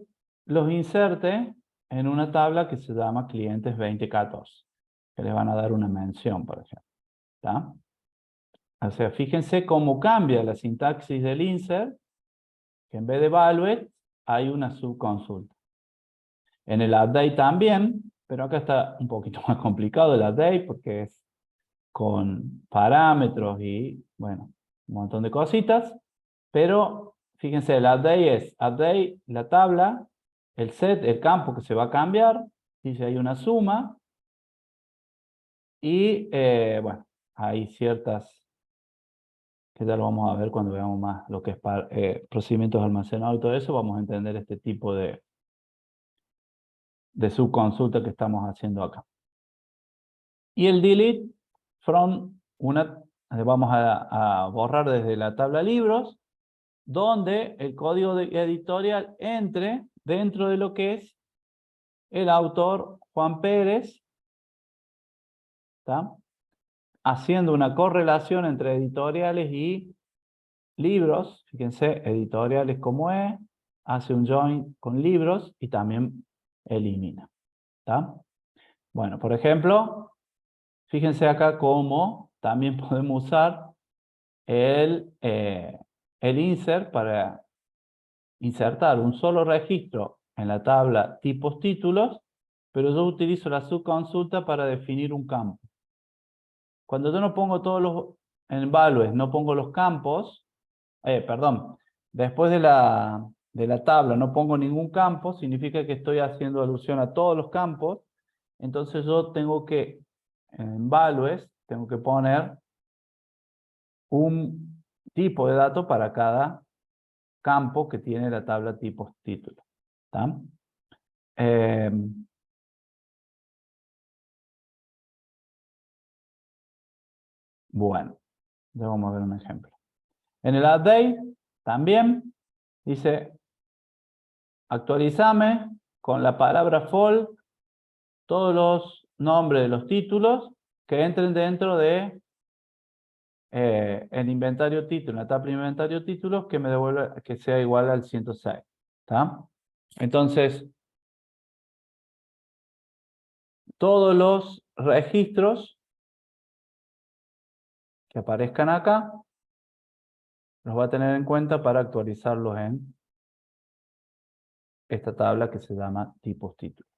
los inserte en una tabla que se llama clientes 2014, que les van a dar una mención, por ejemplo. ¿Está? O sea, fíjense cómo cambia la sintaxis del insert, que en vez de evaluate hay una subconsulta. En el update también, pero acá está un poquito más complicado el update porque es con parámetros y, bueno, un montón de cositas. Pero fíjense, el update es update, la tabla, el set, el campo que se va a cambiar, dice hay una suma, y bueno, hay ciertas, que ya lo vamos a ver cuando veamos más lo que es procedimientos almacenados y todo eso, vamos a entender este tipo de subconsulta que estamos haciendo acá. Y el delete from vamos a borrar desde la tabla libros, donde el código editorial entre dentro de lo que es el autor Juan Pérez, ¿está? Haciendo una correlación entre editoriales y libros. Fíjense, editoriales como es, hace un join con libros y también elimina. ¿Está? Bueno, por ejemplo, fíjense acá cómo también podemos usar el insert para insertar un solo registro en la tabla tipos títulos, pero yo utilizo la subconsulta para definir un campo. Cuando yo no pongo todos los en values, no pongo los campos, perdón, después de la tabla no pongo ningún campo, significa que estoy haciendo alusión a todos los campos, entonces yo tengo que, en values, tengo que poner un tipo de dato para cada campo que tiene la tabla tipos título. ¿Está? Bueno, ya vamos a ver un ejemplo. En el update también dice actualizame con la palabra fall todos los nombres de los títulos que entren dentro de el inventario título, la tabla inventario títulos que me devuelve que sea igual al 106. ¿Está? Entonces, todos los registros que aparezcan acá los va a tener en cuenta para actualizarlos en esta tabla que se llama tipos títulos.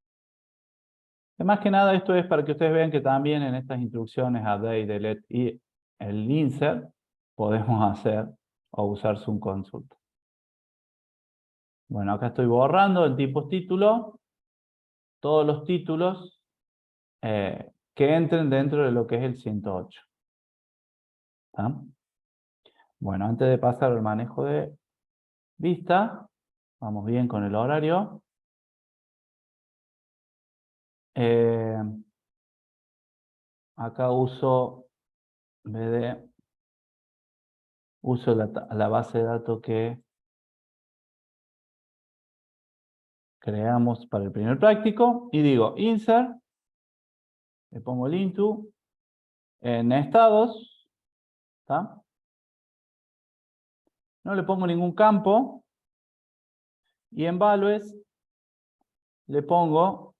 Más que nada esto es para que ustedes vean que también en estas instrucciones update, delete y el insert podemos hacer o usar subconsulta. Bueno, acá estoy borrando en tipos título todos los títulos que entren dentro de lo que es el 108. ¿Está? Bueno, antes de pasar al manejo de vista, vamos bien con el horario. Acá uso, en vez de, uso la base de datos que creamos para el primer práctico y digo insert, le pongo el into en estados, ¿está? No le pongo ningún campo y en values le pongo,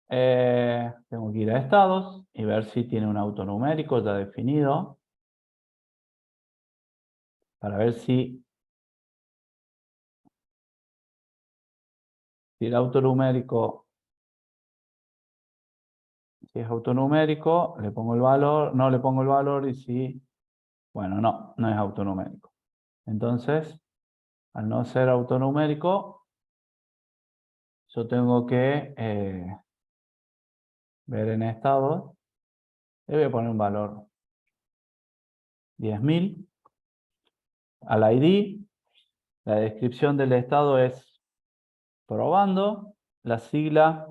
tengo que ir a estados y ver si tiene un autonumérico ya definido para ver si el autonumérico, si es autonumérico, le pongo el valor, no le pongo el valor y si, bueno, no es autonumérico. Entonces, al no ser autonumérico, yo tengo que ver en estados, le voy a poner un valor 10.000 al ID, la descripción del estado es probando, la sigla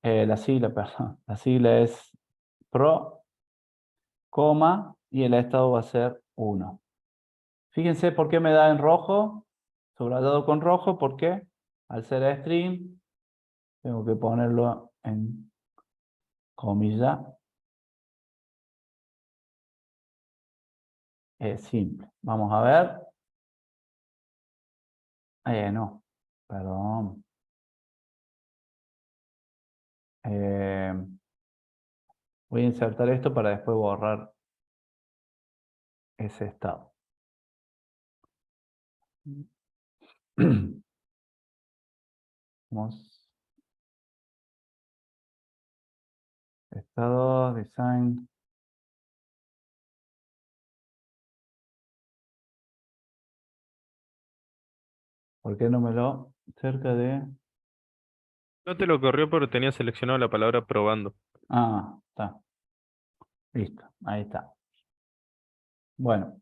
perdón, la sigla es pro, coma, y el estado va a ser 1. Fíjense por qué me da en rojo, subrayado con rojo, porque al ser string, tengo que ponerlo en comilla. Es simple. Vamos a ver. No, perdón. Voy a insertar esto para después borrar ese estado. Vamos. Estado, design. ¿Por qué no me lo cerca de? No te lo corrió, pero tenía seleccionado la palabra probando. Ah, está. Listo, ahí está. Bueno.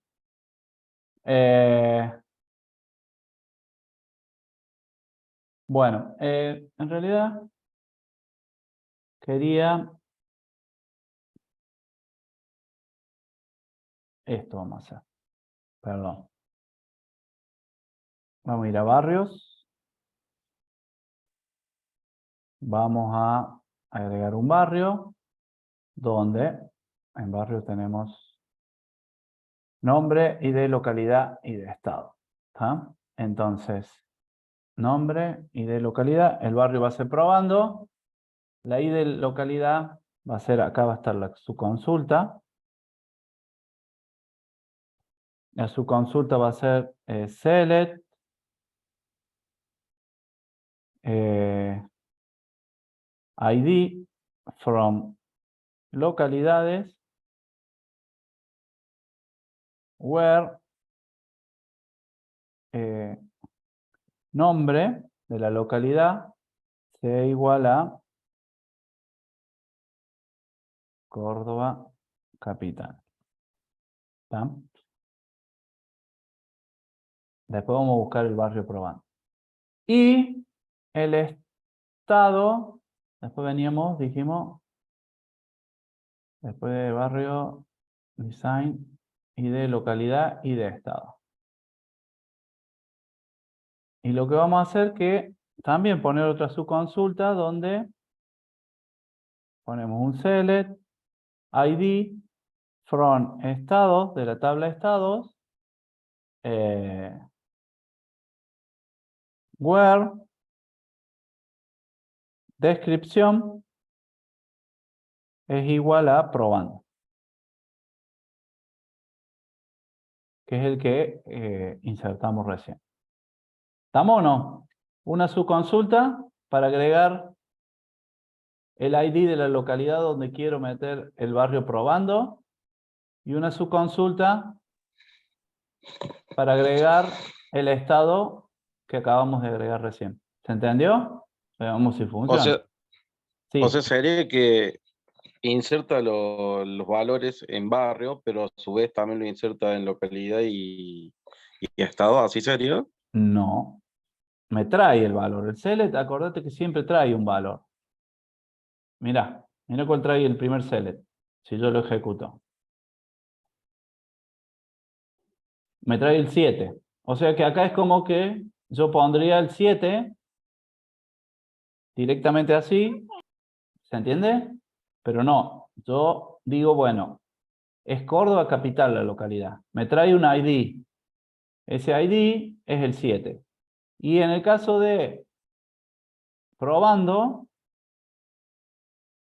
Bueno, en realidad quería esto vamos a hacer. Perdón. Vamos a ir a barrios. Vamos a agregar un barrio donde en barrio tenemos nombre, ID, localidad y de estado. ¿Está? Entonces, nombre, ID, localidad. El barrio va a ser probando. La ID, localidad va a ser, acá va a estar su consulta. Su consulta va a ser select. ID from localidades where nombre de la localidad sea igual a Córdoba capital. ¿Está? Después vamos a buscar el barrio probando. Y el estado, después veníamos, dijimos, después del barrio, design, y de localidad y de estado. Y lo que vamos a hacer que también poner otra subconsulta donde ponemos un select, ID, from estados, de la tabla estados, where, descripción, es igual a probando. Que es el que insertamos recién. ¿Estamos o no? Una subconsulta para agregar el ID de la localidad donde quiero meter el barrio probando y una subconsulta para agregar el estado que acabamos de agregar recién. ¿Se entendió? Veamos si funciona. Sí. O sea, sería que inserta los valores en barrio, pero a su vez también lo inserta en localidad y ¿Y estado así sería? No, me trae el valor. El select, acordate que siempre trae un valor. Mirá cuál trae el primer select, si yo lo ejecuto. Me trae el 7. O sea que acá es como que yo pondría el 7 directamente así, ¿se entiende? Pero no, yo digo, bueno, es Córdoba capital la localidad. Me trae un ID. Ese ID es el 7. Y en el caso de probando,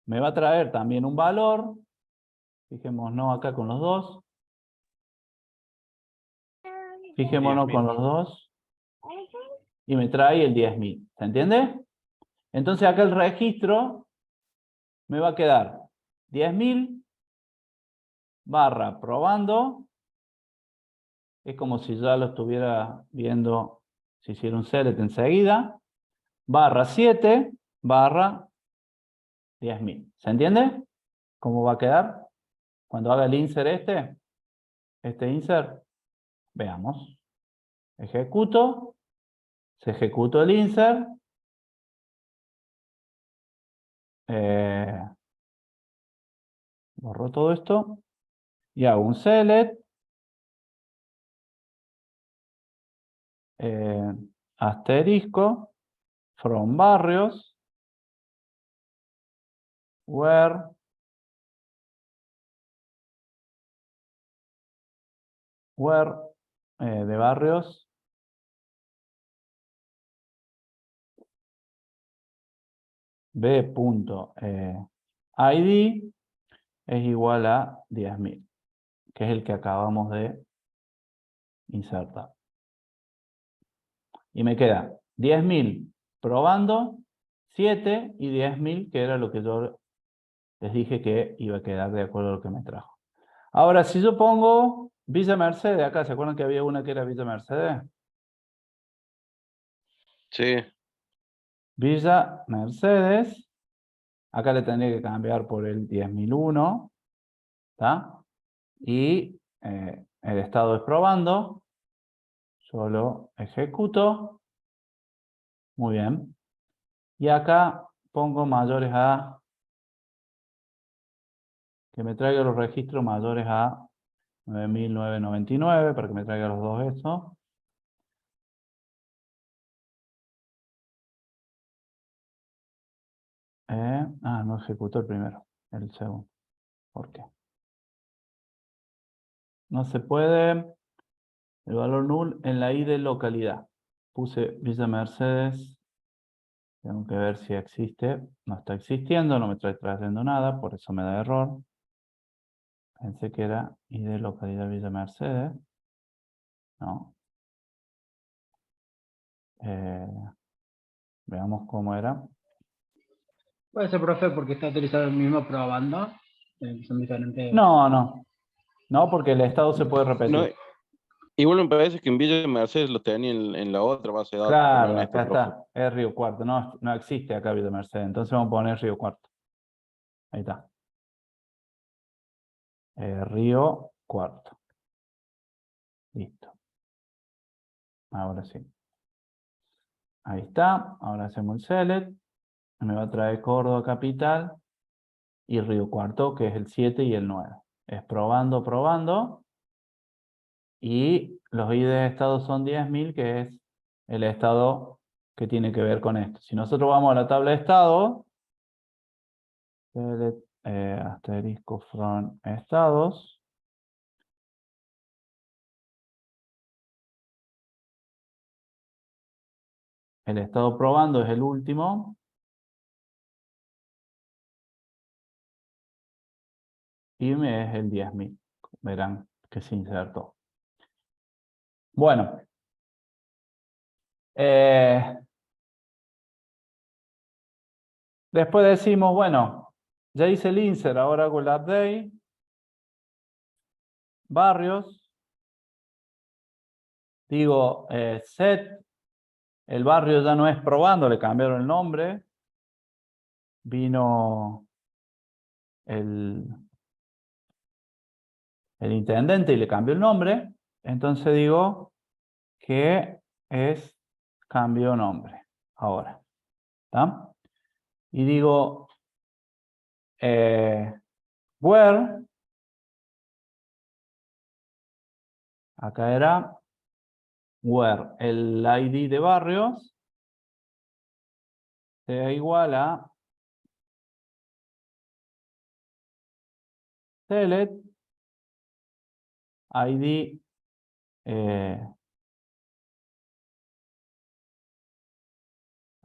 me va a traer también un valor. Fijémonos acá con los dos. Fijémonos 10.000. con los dos. Y me trae el 10.000. ¿Se entiende? Entonces acá el registro me va a quedar 10.000 barra probando. Es como si ya lo estuviera viendo, si hiciera un select enseguida. Barra 7 barra 10.000. ¿Se entiende? ¿Cómo va a quedar? Cuando haga el insert este insert, veamos. Ejecuto, se ejecutó el insert. Borro todo esto y hago un select. Asterisco from barrios where de barrios b.id es igual a 10.000, que es el que acabamos de insertar. Y me queda 10.000 probando, 7 y 10.000, que era lo que yo les dije que iba a quedar de acuerdo a lo que me trajo. Ahora, si yo pongo Villa Mercedes, acá, ¿se acuerdan que había una que era Villa Mercedes? Sí. Villa Mercedes, acá le tendría que cambiar por el 10.001, ¿está? Y el estado es probando, yo lo ejecuto, muy bien. Y acá pongo mayores a, que me traiga los registros mayores a 9.999, para que me traiga los dos eso. No ejecutó el primero, el segundo. ¿Por qué? No se puede el valor null en la ID localidad. Puse Villa Mercedes. Tengo que ver si existe. No está existiendo, no me está trayendo nada, por eso me da error. Pensé que era ID localidad Villa Mercedes. No. Veamos cómo era. Puede ser, profe, porque está utilizado el mismo probando. Son diferentes. No, porque el estado se puede No, repetir. igual me parece que en Villa Mercedes lo tenía en la otra base de datos, no Claro, en acá esta, profe. está. Es Río Cuarto. No existe acá Villa Mercedes. Entonces vamos a poner Río Cuarto. Ahí está. Río Cuarto. Listo. Ahora sí. Ahí está. Ahora hacemos el select. Me va a traer Córdoba capital y Río Cuarto, que es el 7 y el 9. Es probando, probando. Y los ID de estado son 10.000, que es el estado que tiene que ver con esto. Si nosotros vamos a la tabla de estado, select, asterisco from estados. El estado probando es el último. Y me es el 10.000. Verán que se insertó. Bueno. Después decimos, bueno, ya hice el insert, ahora hago el update. Barrios. Digo, set. El barrio ya no es probando, le cambiaron el nombre. Vino el intendente y le cambió el nombre. Entonces digo, que es cambio nombre. Ahora. ¿Está? Y digo, where, acá era where el ID de barrios sea igual a select ID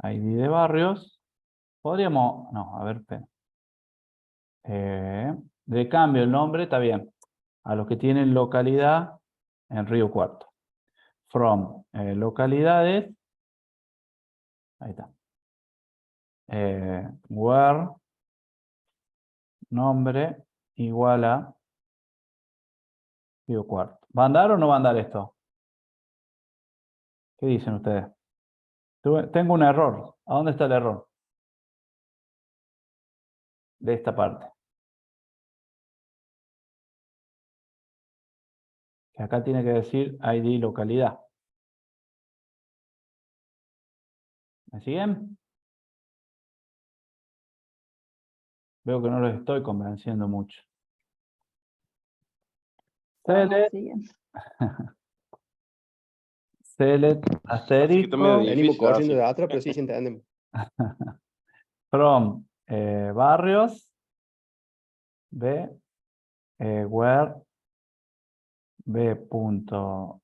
ID de barrios. Podríamos, no, a ver, espera. De cambio el nombre, está bien. A los que tienen localidad en Río Cuarto. From localidades. Ahí está. Where nombre igual a Río Cuarto. ¿Va a andar o no va a andar esto? ¿Qué dicen ustedes? Tengo un error. ¿A dónde está el error? De esta parte. Que acá tiene que decir ID localidad. ¿Me siguen? Veo que no los estoy convenciendo mucho. Select, select Así que está medio asterisco difícil. Venimos corriendo así. de atrás, pero sí entendemos. from barrios b where b punto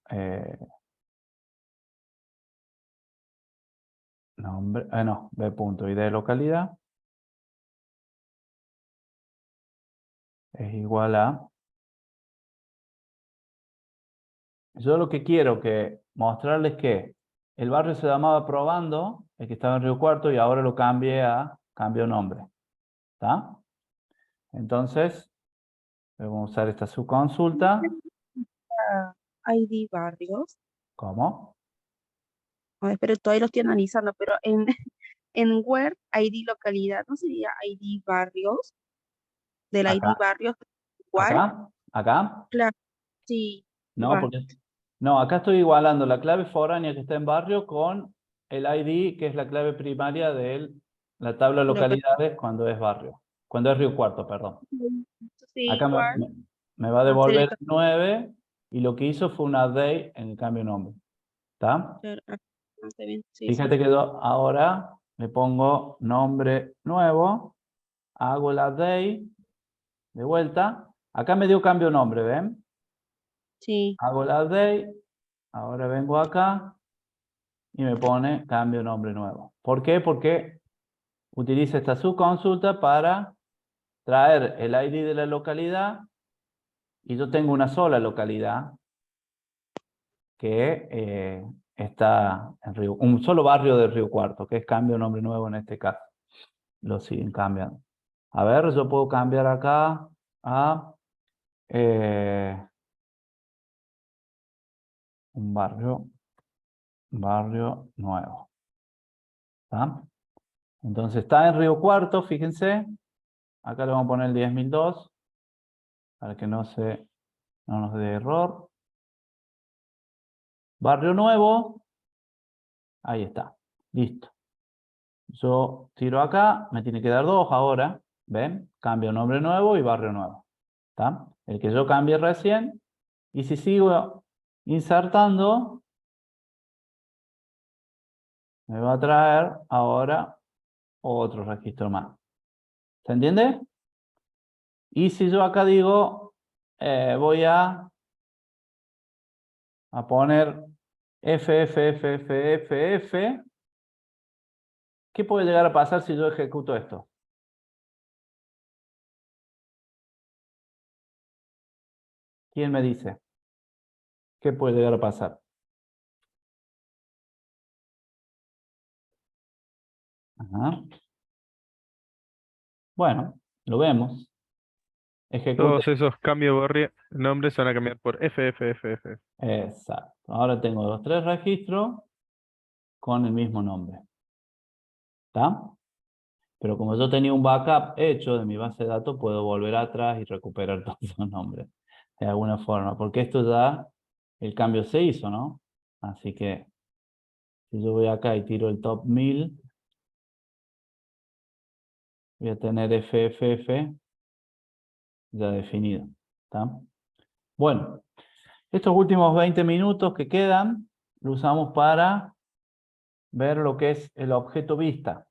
nombre no b punto id de localidad es igual a, yo lo que quiero que mostrarles que el barrio se llamaba Probando, el que estaba en Río Cuarto, y ahora lo cambié a cambio nombre. ¿Está? Entonces, vamos a usar esta subconsulta. ID barrios. ¿Cómo? A ver, pero todavía lo estoy analizando, pero en where ID localidad, ¿no sería ID barrios? Del ID Acá. barrios igual. ¿Acá? ¿Acá? Claro, sí, No, igual. porque... No, acá estoy igualando la clave foránea que está en barrio con el ID, que es la clave primaria de la tabla de Lo que- localidades cuando es barrio. Cuando es Río Cuarto, perdón. Sí, Acá igual. me va a Hacer devolver el el 9 y lo que hizo fue una update en el cambio de nombre. ¿Está? cambio. Está bien, sí, Fíjate que ahora le pongo nombre nuevo, hago la update de vuelta. Acá me dio cambio de nombre, ¿ven? sí. Hago la update, ahora vengo acá y me pone cambio de nombre nuevo. ¿Por qué? Porque utiliza esta subconsulta para traer el ID de la localidad y yo tengo una sola localidad que está en un solo barrio de Río Cuarto, que es cambio de nombre nuevo en este caso. Lo siguen cambiando. A ver, yo puedo cambiar acá a un barrio nuevo. ¿Está? Entonces está en Río Cuarto, fíjense. Acá le vamos a poner el 10.002 para que no nos dé error. Barrio nuevo. Ahí está. Listo. Yo tiro acá, me tiene que dar 2 ahora. ¿Ven? Cambio nombre nuevo y barrio nuevo. ¿Está? El que yo cambié recién. Y si sigo insertando, me va a traer ahora otro registro más. ¿Se entiende? Y si yo acá digo, voy a poner FFFFFF, ¿qué puede llegar a pasar si yo ejecuto esto? ¿Quién me dice? ¿Qué puede llegar a pasar? Ajá. Bueno, lo vemos. Ejecute. Todos esos cambios de nombres se van a cambiar por FFFF. Exacto. Ahora tengo los 3 registros con el mismo nombre. ¿Está? Pero como yo tenía un backup hecho de mi base de datos, puedo volver atrás y recuperar todos esos nombres. De alguna forma. Porque esto ya, el cambio se hizo, ¿no? Así que si yo voy acá y tiro el top 1000, voy a tener FFF ya definido. ¿Está? Bueno, estos últimos 20 minutos que quedan, lo usamos para ver lo que es el objeto vista.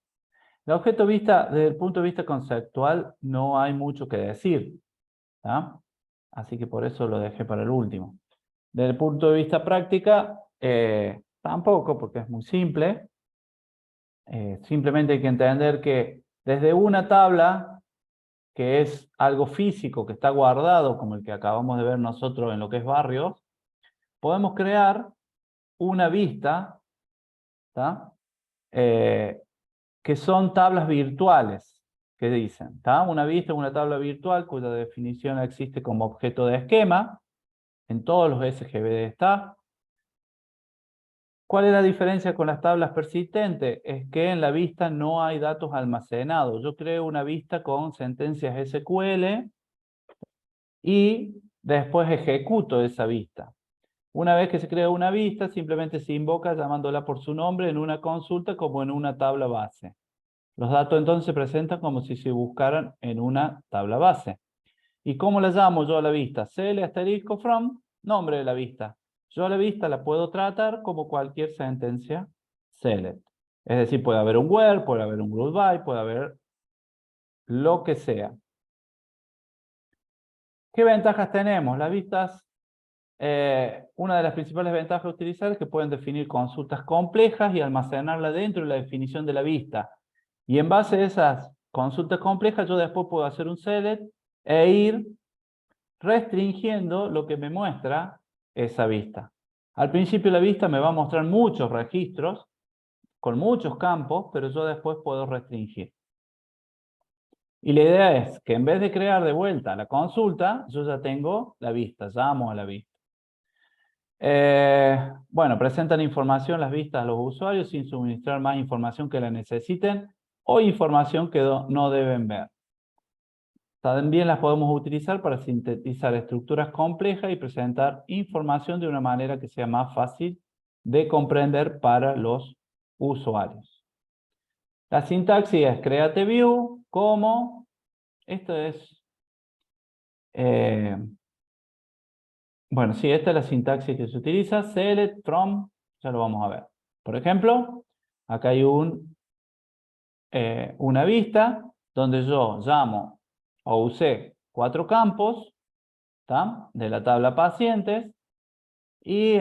El objeto vista, desde el punto de vista conceptual, no hay mucho que decir. ¿Está? Así que por eso lo dejé para el último. Desde el punto de vista práctica, tampoco, porque es muy simple. Simplemente hay que entender que desde una tabla, que es algo físico que está guardado, como el que acabamos de ver nosotros en lo que es barrios, podemos crear una vista, ¿tá? Que son tablas virtuales, que dicen, ¿tá? Una vista es una tabla virtual cuya definición existe como objeto de esquema, en todos los SGBD está. ¿Cuál es la diferencia con las tablas persistentes? Es que en la vista no hay datos almacenados. Yo creo una vista con sentencias SQL y después ejecuto esa vista. Una vez que se crea una vista, simplemente se invoca llamándola por su nombre en una consulta como en una tabla base. Los datos entonces se presentan como si se buscaran en una tabla base. ¿Y cómo la llamo yo a la vista? CL asterisco from, nombre de la vista. Yo a la vista la puedo tratar como cualquier sentencia select. Es decir, puede haber un where, puede haber un group by, puede haber lo que sea. ¿Qué ventajas tenemos? Las vistas, una de las principales ventajas de utilizar es que pueden definir consultas complejas y almacenarla dentro de la definición de la vista. Y en base a esas consultas complejas, yo después puedo hacer un select e ir restringiendo lo que me muestra esa vista. Al principio la vista me va a mostrar muchos registros con muchos campos, pero yo después puedo restringir. Y la idea es que en vez de crear de vuelta la consulta, yo ya tengo la vista, llamo a la vista. Bueno, presentan información las vistas a los usuarios sin suministrar más información que la necesiten o información que no deben ver. También las podemos utilizar para sintetizar estructuras complejas y presentar información de una manera que sea más fácil de comprender para los usuarios. La sintaxis es create view, como, esto es, bueno, sí, esta es la sintaxis que se utiliza, select from, ya lo vamos a ver. Por ejemplo, acá hay una vista donde yo llamo o usé 4 campos, ¿tá? De la tabla pacientes y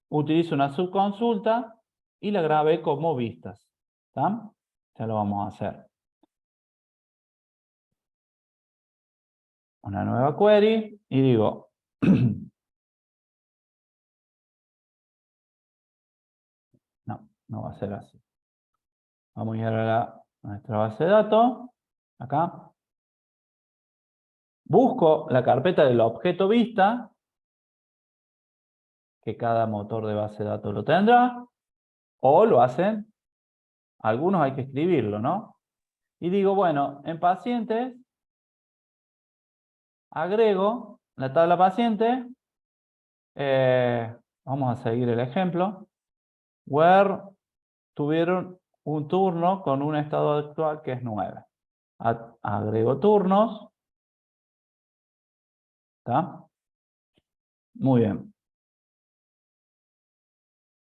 utilizo una subconsulta y la grabé como vistas. ¿Tá? Ya lo vamos a hacer. Una nueva query y digo no va a ser así. Vamos a ir a nuestra base de datos. Acá. Busco la carpeta del objeto vista, que cada motor de base de datos lo tendrá, o lo hacen, algunos hay que escribirlo, ¿no? Y digo, bueno, en pacientes, agrego la tabla paciente, vamos a seguir el ejemplo, where tuvieron un turno con un estado actual que es 9. Agrego turnos, ¿está? Muy bien.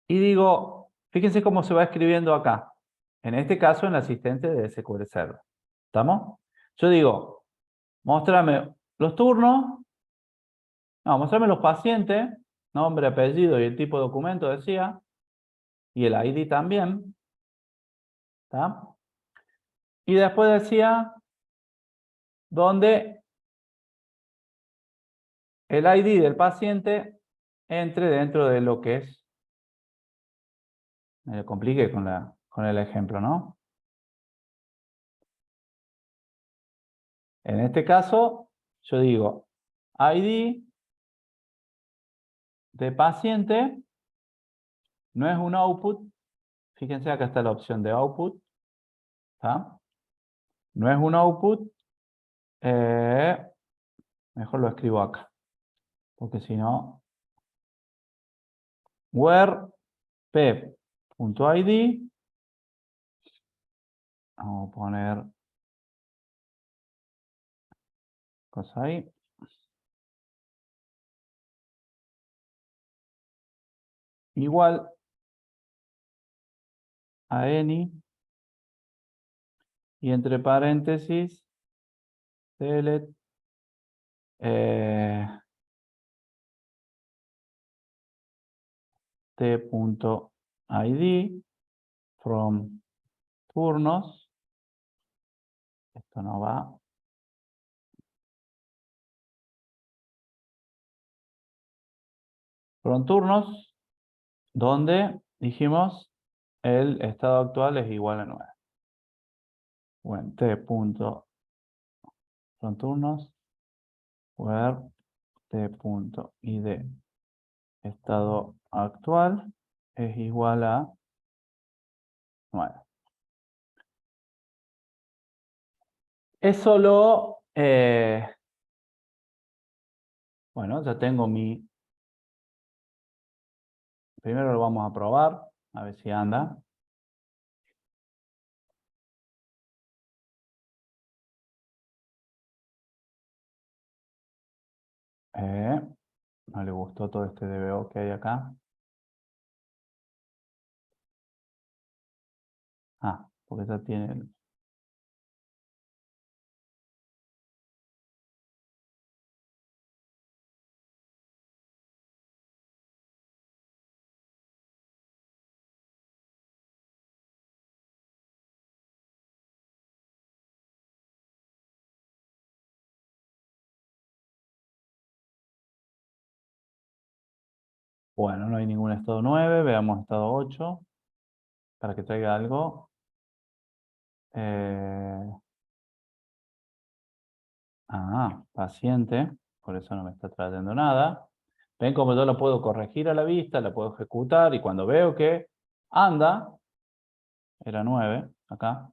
Y digo, fíjense cómo se va escribiendo acá. En este caso, en la asistente de SQL Server. ¿Estamos? Yo digo, mostrame los turnos. No, mostrame los pacientes. Nombre, apellido y el tipo de documento decía. Y el ID también. ¿Está? Y después decía donde el ID del paciente entre dentro de lo que es. Me lo compliqué con el ejemplo, ¿no? En este caso, yo digo ID de paciente no es un output. Fíjense, acá está la opción de output. ¿Está? No es un output. Mejor lo escribo acá. Porque si no, where p.id. Vamos a poner cosa ahí. Igual a any. Y entre paréntesis, select t.id from turnos. Esto no va. From turnos, donde dijimos el estado actual es igual a 9. Bueno, t.from turnos, where t.id estado actual es igual a 9. Eso bueno, ya tengo mi... Primero lo vamos a probar, a ver si anda. No le gustó todo este DBO que hay acá. Ah, porque ya tiene... Bueno, no hay ningún estado 9. Veamos estado 8. Para que traiga algo. Paciente. Por eso no me está trayendo nada. Ven como yo lo puedo corregir a la vista, la puedo ejecutar y cuando veo que anda, era 9 acá.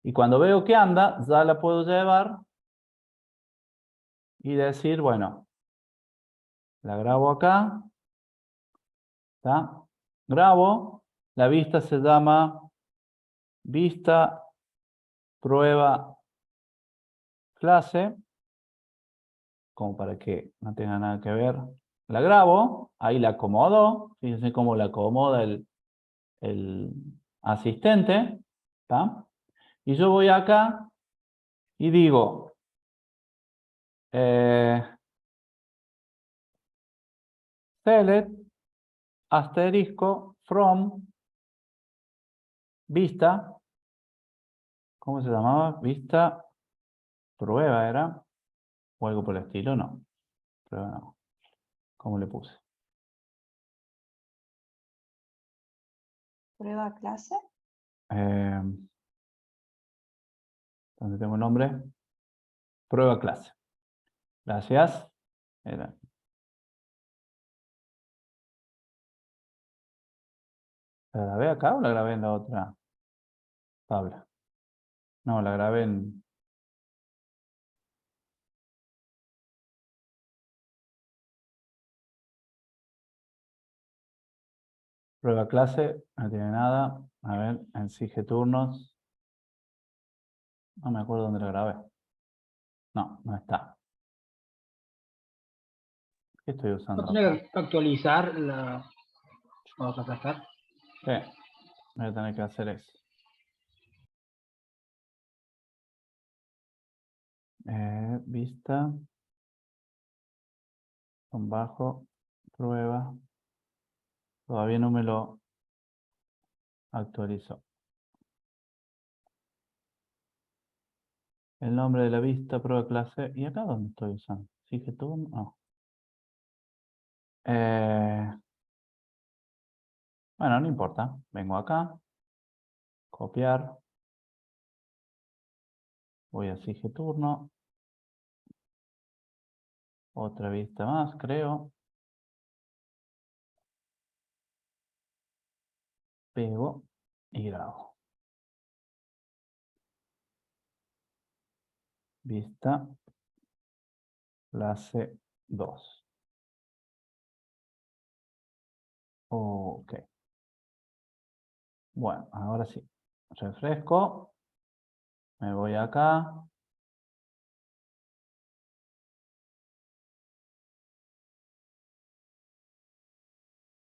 Y cuando veo que anda, ya la puedo llevar y decir, bueno, la grabo acá. ¿Está? Grabo. La vista se llama vista prueba clase. Como para que no tenga nada que ver. La grabo. Ahí la acomodo. Fíjense cómo la acomoda el asistente. ¿Está? Y yo voy acá y digo, select asterisco from vista. ¿Cómo se llamaba? Vista prueba era. O algo por el estilo, no. Prueba no. ¿Cómo le puse? Prueba clase. ¿Dónde tengo el nombre? Prueba clase. Gracias. Era. ¿La grabé acá o la grabé en la otra tabla? No, la grabé en... Prueba clase, no tiene nada. A ver, en Sige turnos. No me acuerdo dónde la grabé. No, no está. ¿Qué estoy No usando tiene acá? que actualizar la... Vamos a aplastar. Sí, voy a tener que hacer eso. Vista. Con bajo. Prueba. Todavía no me lo actualizó. El nombre de la vista, prueba clase. ¿Y acá dónde estoy usando? Sige turno. No. Bueno, no importa. Vengo acá. Copiar. Voy a Sige turno. Otra vista más, creo. Pego y grabo. Vista. Clase 2. Ok. Bueno, ahora sí. Refresco. Me voy acá.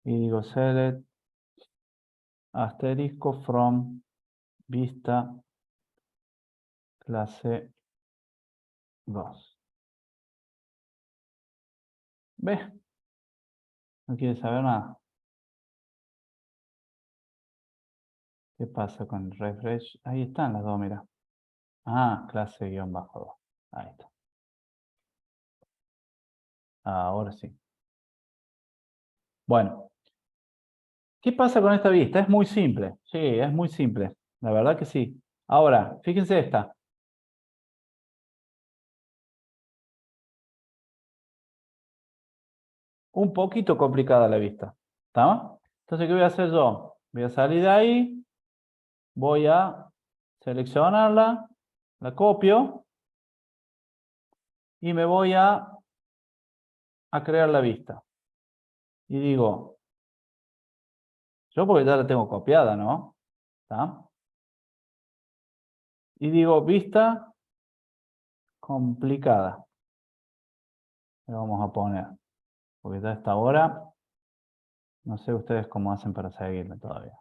Y digo select asterisco from vista clase 2. ¿Ves? No quiere saber nada. ¿Qué pasa con el refresh? Ahí están las dos, mira. Ah, clase guión bajo 2. Ahí está. Ahora sí. Bueno. ¿Qué pasa con esta vista? Es muy simple. Sí, es muy simple. La verdad que sí. Ahora, fíjense esta. Un poquito complicada la vista. ¿Está? Entonces, ¿qué voy a hacer yo? Voy a salir de ahí. Voy a seleccionarla. La copio. Y me voy a crear la vista. Y digo, yo porque ya la tengo copiada, ¿no? ¿Está? Y digo, vista complicada. Le vamos a poner. Porque ya a esta hora, no sé ustedes cómo hacen para seguirme todavía.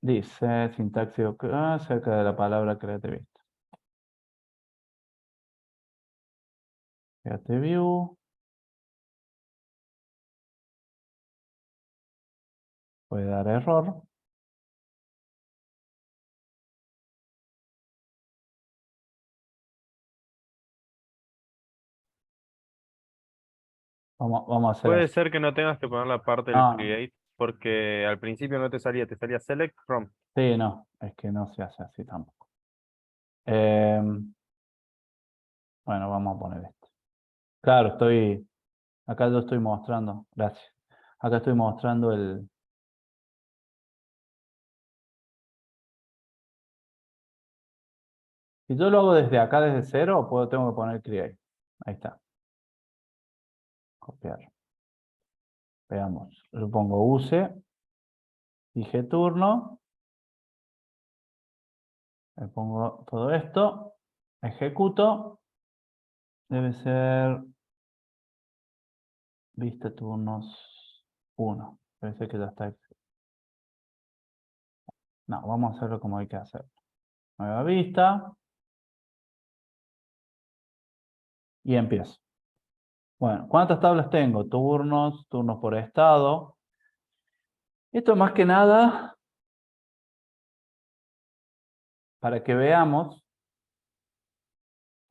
Dice sintaxis acerca de la palabra creativista. Create view. Puede dar error. Vamos a hacer Puede así. ser que no tengas que poner la parte del No, create porque al principio no te salía select from. sí, no, es que no se hace así tampoco. Bueno, vamos a poner esto. Claro, acá yo estoy mostrando, gracias. Acá estoy mostrando el... Si yo lo hago desde acá, desde cero, tengo que poner create. Ahí está. Copiar. Veamos. Yo pongo use. Dije turno. Le pongo todo esto. Ejecuto. Debe ser vista turnos 1. Parece que ya está. No, vamos a hacerlo como hay que hacerlo. Nueva vista. Y empiezo. Bueno, ¿cuántas tablas tengo? Turnos, turnos por estado. Esto más que nada para que veamos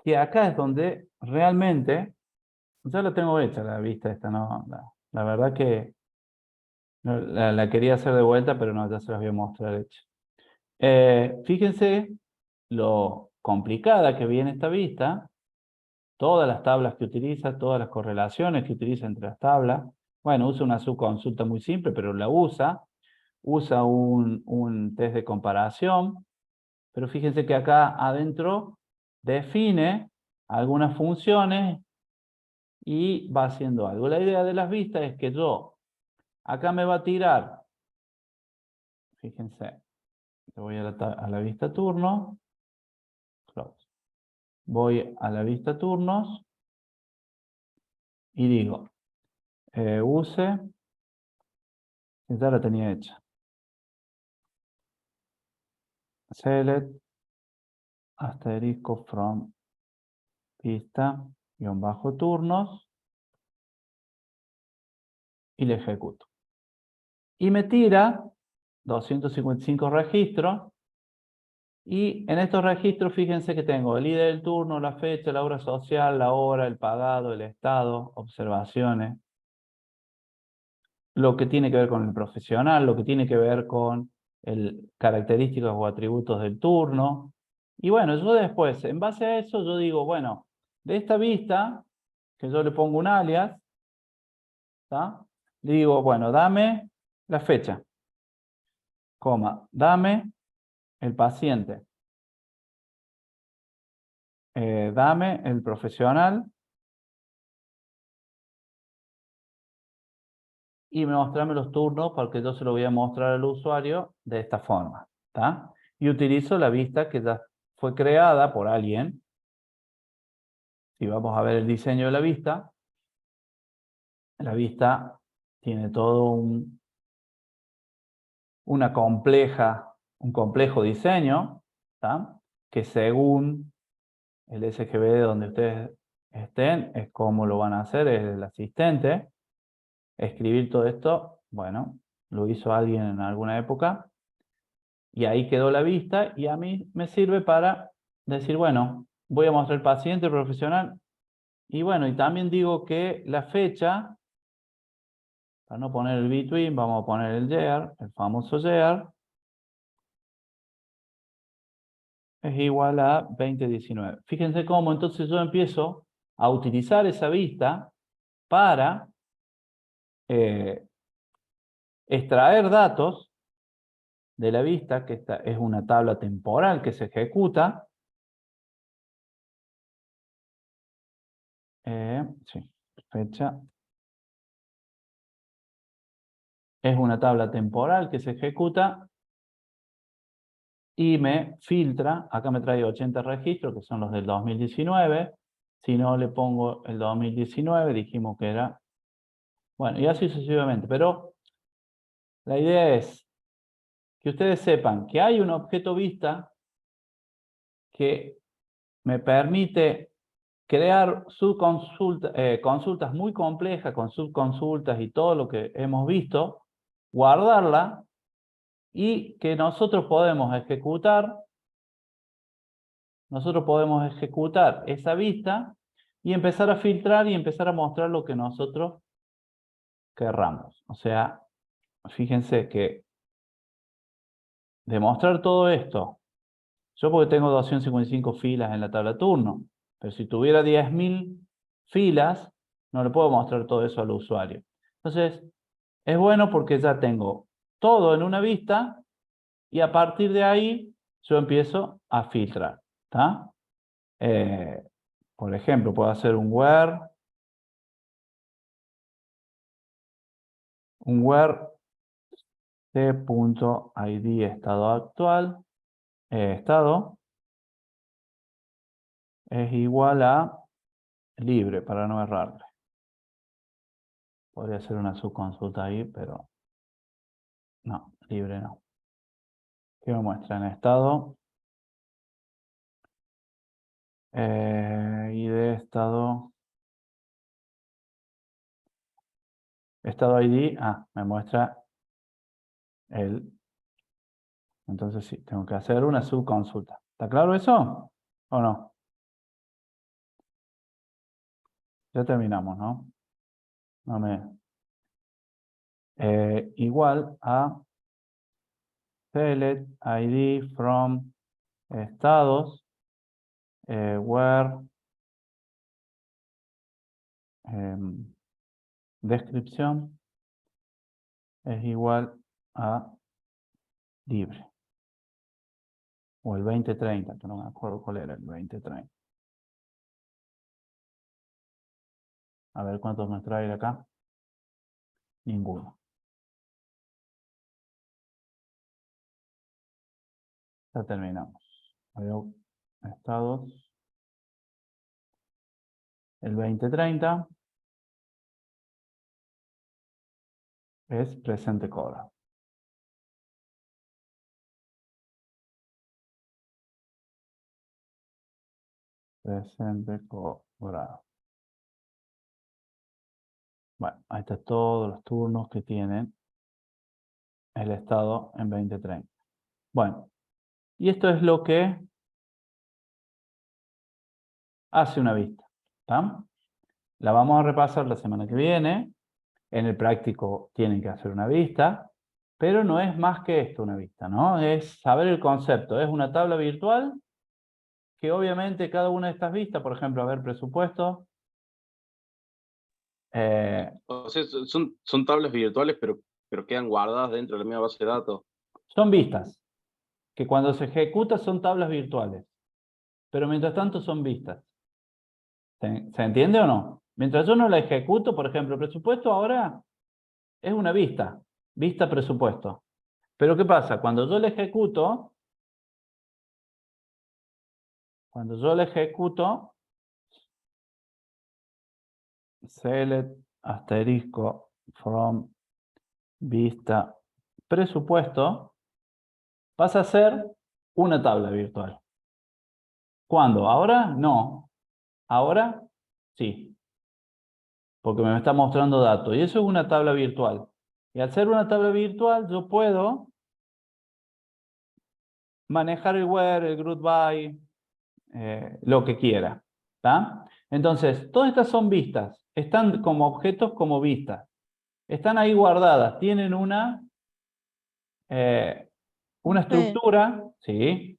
que acá es donde realmente ya la tengo hecha la vista esta, ¿no? La verdad que no, la quería hacer de vuelta, pero no, ya se las voy a mostrar hecha. Fíjense lo complicada que viene esta vista, todas las tablas que utiliza, todas las correlaciones que utiliza entre las tablas. Bueno, usa una subconsulta muy simple, pero la usa. Usa un test de comparación, pero fíjense que acá adentro define algunas funciones y va haciendo algo. La idea de las vistas es que acá me va a tirar, fíjense, voy a la vista turno, close. Voy a la vista turnos y digo, use, ya la tenía hecha. Select, asterisco from vista, guión bajo turnos, y le ejecuto. Y me tira 255 registros, y en estos registros fíjense que tengo el ID del turno, la fecha, la hora social, la hora, el pagado, el estado, observaciones, lo que tiene que ver con el profesional, lo que tiene que ver con características o atributos del turno. Y bueno, yo después, en base a eso, yo digo, bueno, de esta vista, que yo le pongo un alias, ¿tá? Le digo, bueno, dame la fecha, coma, dame el paciente, dame el profesional y mostrarme los turnos porque yo se lo voy a mostrar al usuario de esta forma. ¿Está? Y utilizo la vista que ya fue creada por alguien. Si vamos a ver el diseño de la vista tiene todo un complejo diseño, ¿tá? Que según el SGB donde ustedes estén, es como lo van a hacer, es el asistente. Escribir todo esto, bueno, lo hizo alguien en alguna época, y ahí quedó la vista, y a mí me sirve para decir, bueno, voy a mostrar el paciente profesional, y bueno, y también digo que la fecha, para no poner el between, vamos a poner el year, el famoso year, es igual a 2019. Fíjense cómo entonces yo empiezo a utilizar esa vista para extraer datos de la vista, que esta es una tabla temporal que se ejecuta. Sí, fecha. Es una tabla temporal que se ejecuta y me filtra. Acá me trae 80 registros, que son los del 2019. Si no le pongo el 2019, dijimos que era... Bueno, y así sucesivamente. Pero la idea es que ustedes sepan que hay un objeto vista que me permite crear consultas muy complejas, con subconsultas y todo lo que hemos visto, guardarla y que nosotros podemos ejecutar esa vista y empezar a filtrar y empezar a mostrar lo que nosotros querramos. O sea, fíjense que demostrar todo esto, yo porque tengo 255 filas en la tabla turno, pero si tuviera 10.000 filas, no le puedo mostrar todo eso al usuario. Entonces, es bueno porque ya tengo todo en una vista y a partir de ahí yo empiezo a filtrar. ¿Está? Por ejemplo, puedo hacer un where t.id estado actual, estado es igual a libre, para no errarle. Podría hacer una subconsulta ahí, pero no, libre no. ¿Qué me muestra en estado? ID estado ID, me muestra el... Entonces sí, tengo que hacer una subconsulta. ¿Está claro eso? ¿O no? Ya terminamos, ¿no? No me... igual a select ID from estados where descripción es igual a libre. O el 2030, que no me acuerdo cuál era el 2030. A ver cuántos nos trae acá. Ninguno. Ya terminamos. Veo estados. El 2030 es presente cobrado. Presente cobrado. Bueno, ahí están todos los turnos que tienen el estado en 2030. Bueno, y esto es lo que hace una vista. ¿Está? La vamos a repasar la semana que viene. En el práctico tienen que hacer una vista, pero no es más que esto una vista, ¿no? Es saber el concepto. Es una tabla virtual que obviamente cada una de estas vistas, por ejemplo, a ver presupuesto. O sea, son tablas virtuales, pero quedan guardadas dentro de la misma base de datos. Son vistas, que cuando se ejecuta son tablas virtuales, pero mientras tanto son vistas. ¿Se entiende o no? Mientras yo no la ejecuto, por ejemplo, el presupuesto ahora Es una vista, vista presupuesto. Pero ¿qué pasa? Cuando yo le ejecuto, select asterisco from vista presupuesto, pasa a ser una tabla virtual. ¿Cuándo? ¿Ahora? No. ¿Ahora? Sí. Porque me está mostrando datos. Y eso es una tabla virtual. Y al ser una tabla virtual, yo puedo manejar el where, el group by, lo que quiera. ¿Tá? Entonces, todas estas son vistas. Están como objetos como vistas. Están ahí guardadas. Tienen una Profe, estructura. ¿Sí?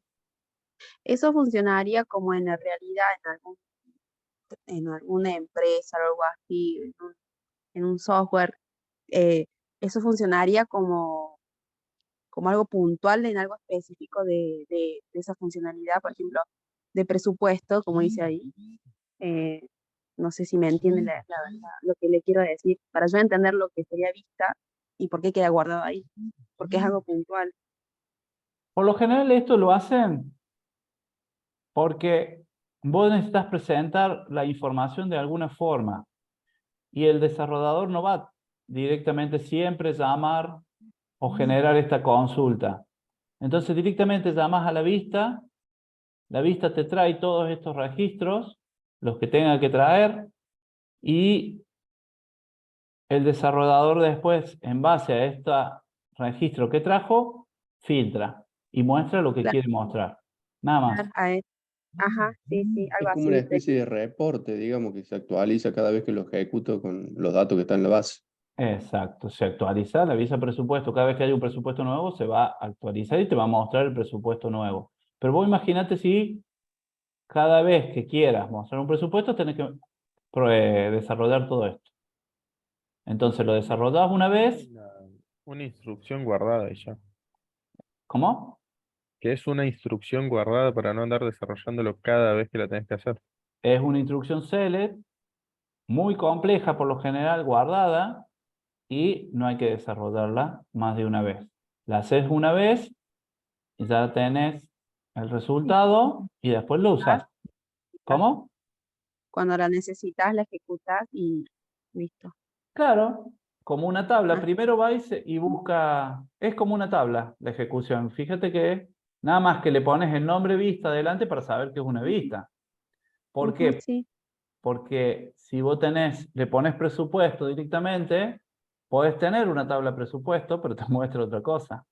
eso funcionaría como en la realidad en alguna empresa o algo así, en un software. eh, eso funcionaría como algo puntual en algo específico de esa funcionalidad, por ejemplo, de presupuesto, como dice ahí. Eh, no sé si me entienden lo que le quiero decir, para yo entender lo que sería vista y por qué queda guardado ahí, porque es algo puntual. Por lo general esto lo hacen porque vos necesitas presentar la información de alguna forma y el desarrollador no va directamente siempre a llamar o generar esta consulta. Entonces directamente llamas a la vista te trae todos estos registros, los que tenga que traer, y el desarrollador después, en base a este registro que trajo, filtra y muestra lo que Claro, quiere mostrar. Nada más. ajá, sí, sí, Es algo como una así. especie de reporte, digamos, que se actualiza cada vez que lo ejecuto con los datos que están en la base. Exacto, se actualiza, le avisa presupuesto. Cada vez que hay un presupuesto nuevo, se va a actualizar y te va a mostrar el presupuesto nuevo. Pero vos imagínate si cada vez que quieras mostrar un presupuesto, tenés que desarrollar todo esto. Entonces lo desarrollás una vez. Una instrucción guardada y ya. ¿Cómo? Que es una instrucción guardada para no andar desarrollándolo cada vez que la tenés que hacer. Es una instrucción select, muy compleja por lo general, guardada, y no hay que desarrollarla más de una vez. La haces una vez, y ya tenés el resultado, y después lo usás. ¿Cómo? Cuando la necesitas, la ejecutas y listo. Claro, como una tabla. Ah, Primero va y busca, es como una tabla la ejecución. Fíjate que nada más que le pones el nombre vista adelante para saber que es una vista. ¿Por ujú, qué? sí, Porque si vos le pones presupuesto directamente, podés tener una tabla de presupuesto, pero te muestra otra cosa.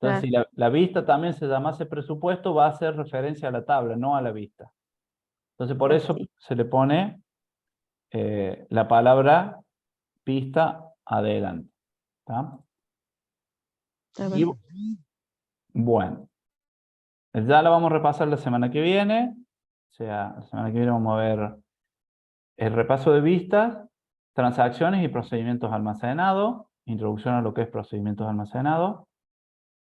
Entonces, claro. si la vista también se llamase presupuesto, va a hacer referencia a la tabla, no a la vista. Entonces, por eso Sí, se le pone la palabra vista adelante. ¿Tá? está Y bien. bueno, ya la vamos a repasar la semana que viene. O sea, la semana que viene vamos a ver el repaso de vistas, transacciones y procedimientos almacenados, introducción a lo que es procedimientos almacenados,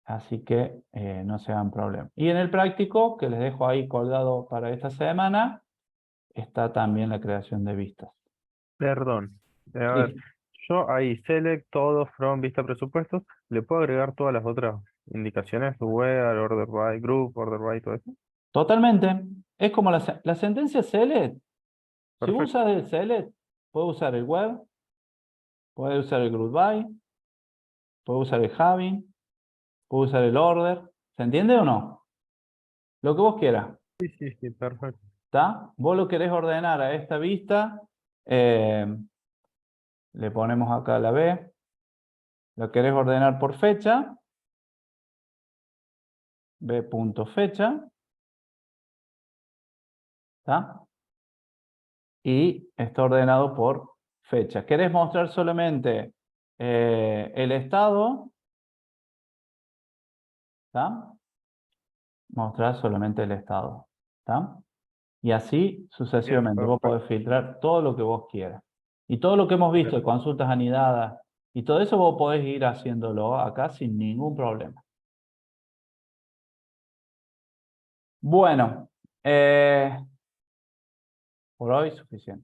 así que no se hagan problemas. Y en el práctico, que les dejo ahí colgado para esta semana, está también la creación de vistas. Perdón. A ver, Sí, yo ahí select todo from vista presupuestos. ¿Le puedo agregar todas las otras indicaciones? Where, order by, group, order by, todo eso. totalmente. Es como la sentencia select. Si vos Perfecto. usas el select, puedes usar el where, puedes usar el group by, puedes usar el having, puedes usar el order. ¿Se entiende o no? Lo que vos quieras. Sí, sí, sí, perfecto. ¿Está? Vos lo querés ordenar a esta vista, eh, le ponemos acá la B, lo querés ordenar por fecha, B.fecha, ¿está? Y está ordenado por fecha. ¿Querés mostrar solamente el estado? ¿Está? Mostrar solamente el estado. ¿Está? Y así Bien, sucesivamente. Vos perfecto. podés filtrar todo lo que vos quieras. Y todo lo que hemos visto Bien. de consultas anidadas y todo eso vos podés ir haciéndolo acá sin ningún problema. Bueno, por hoy suficiente.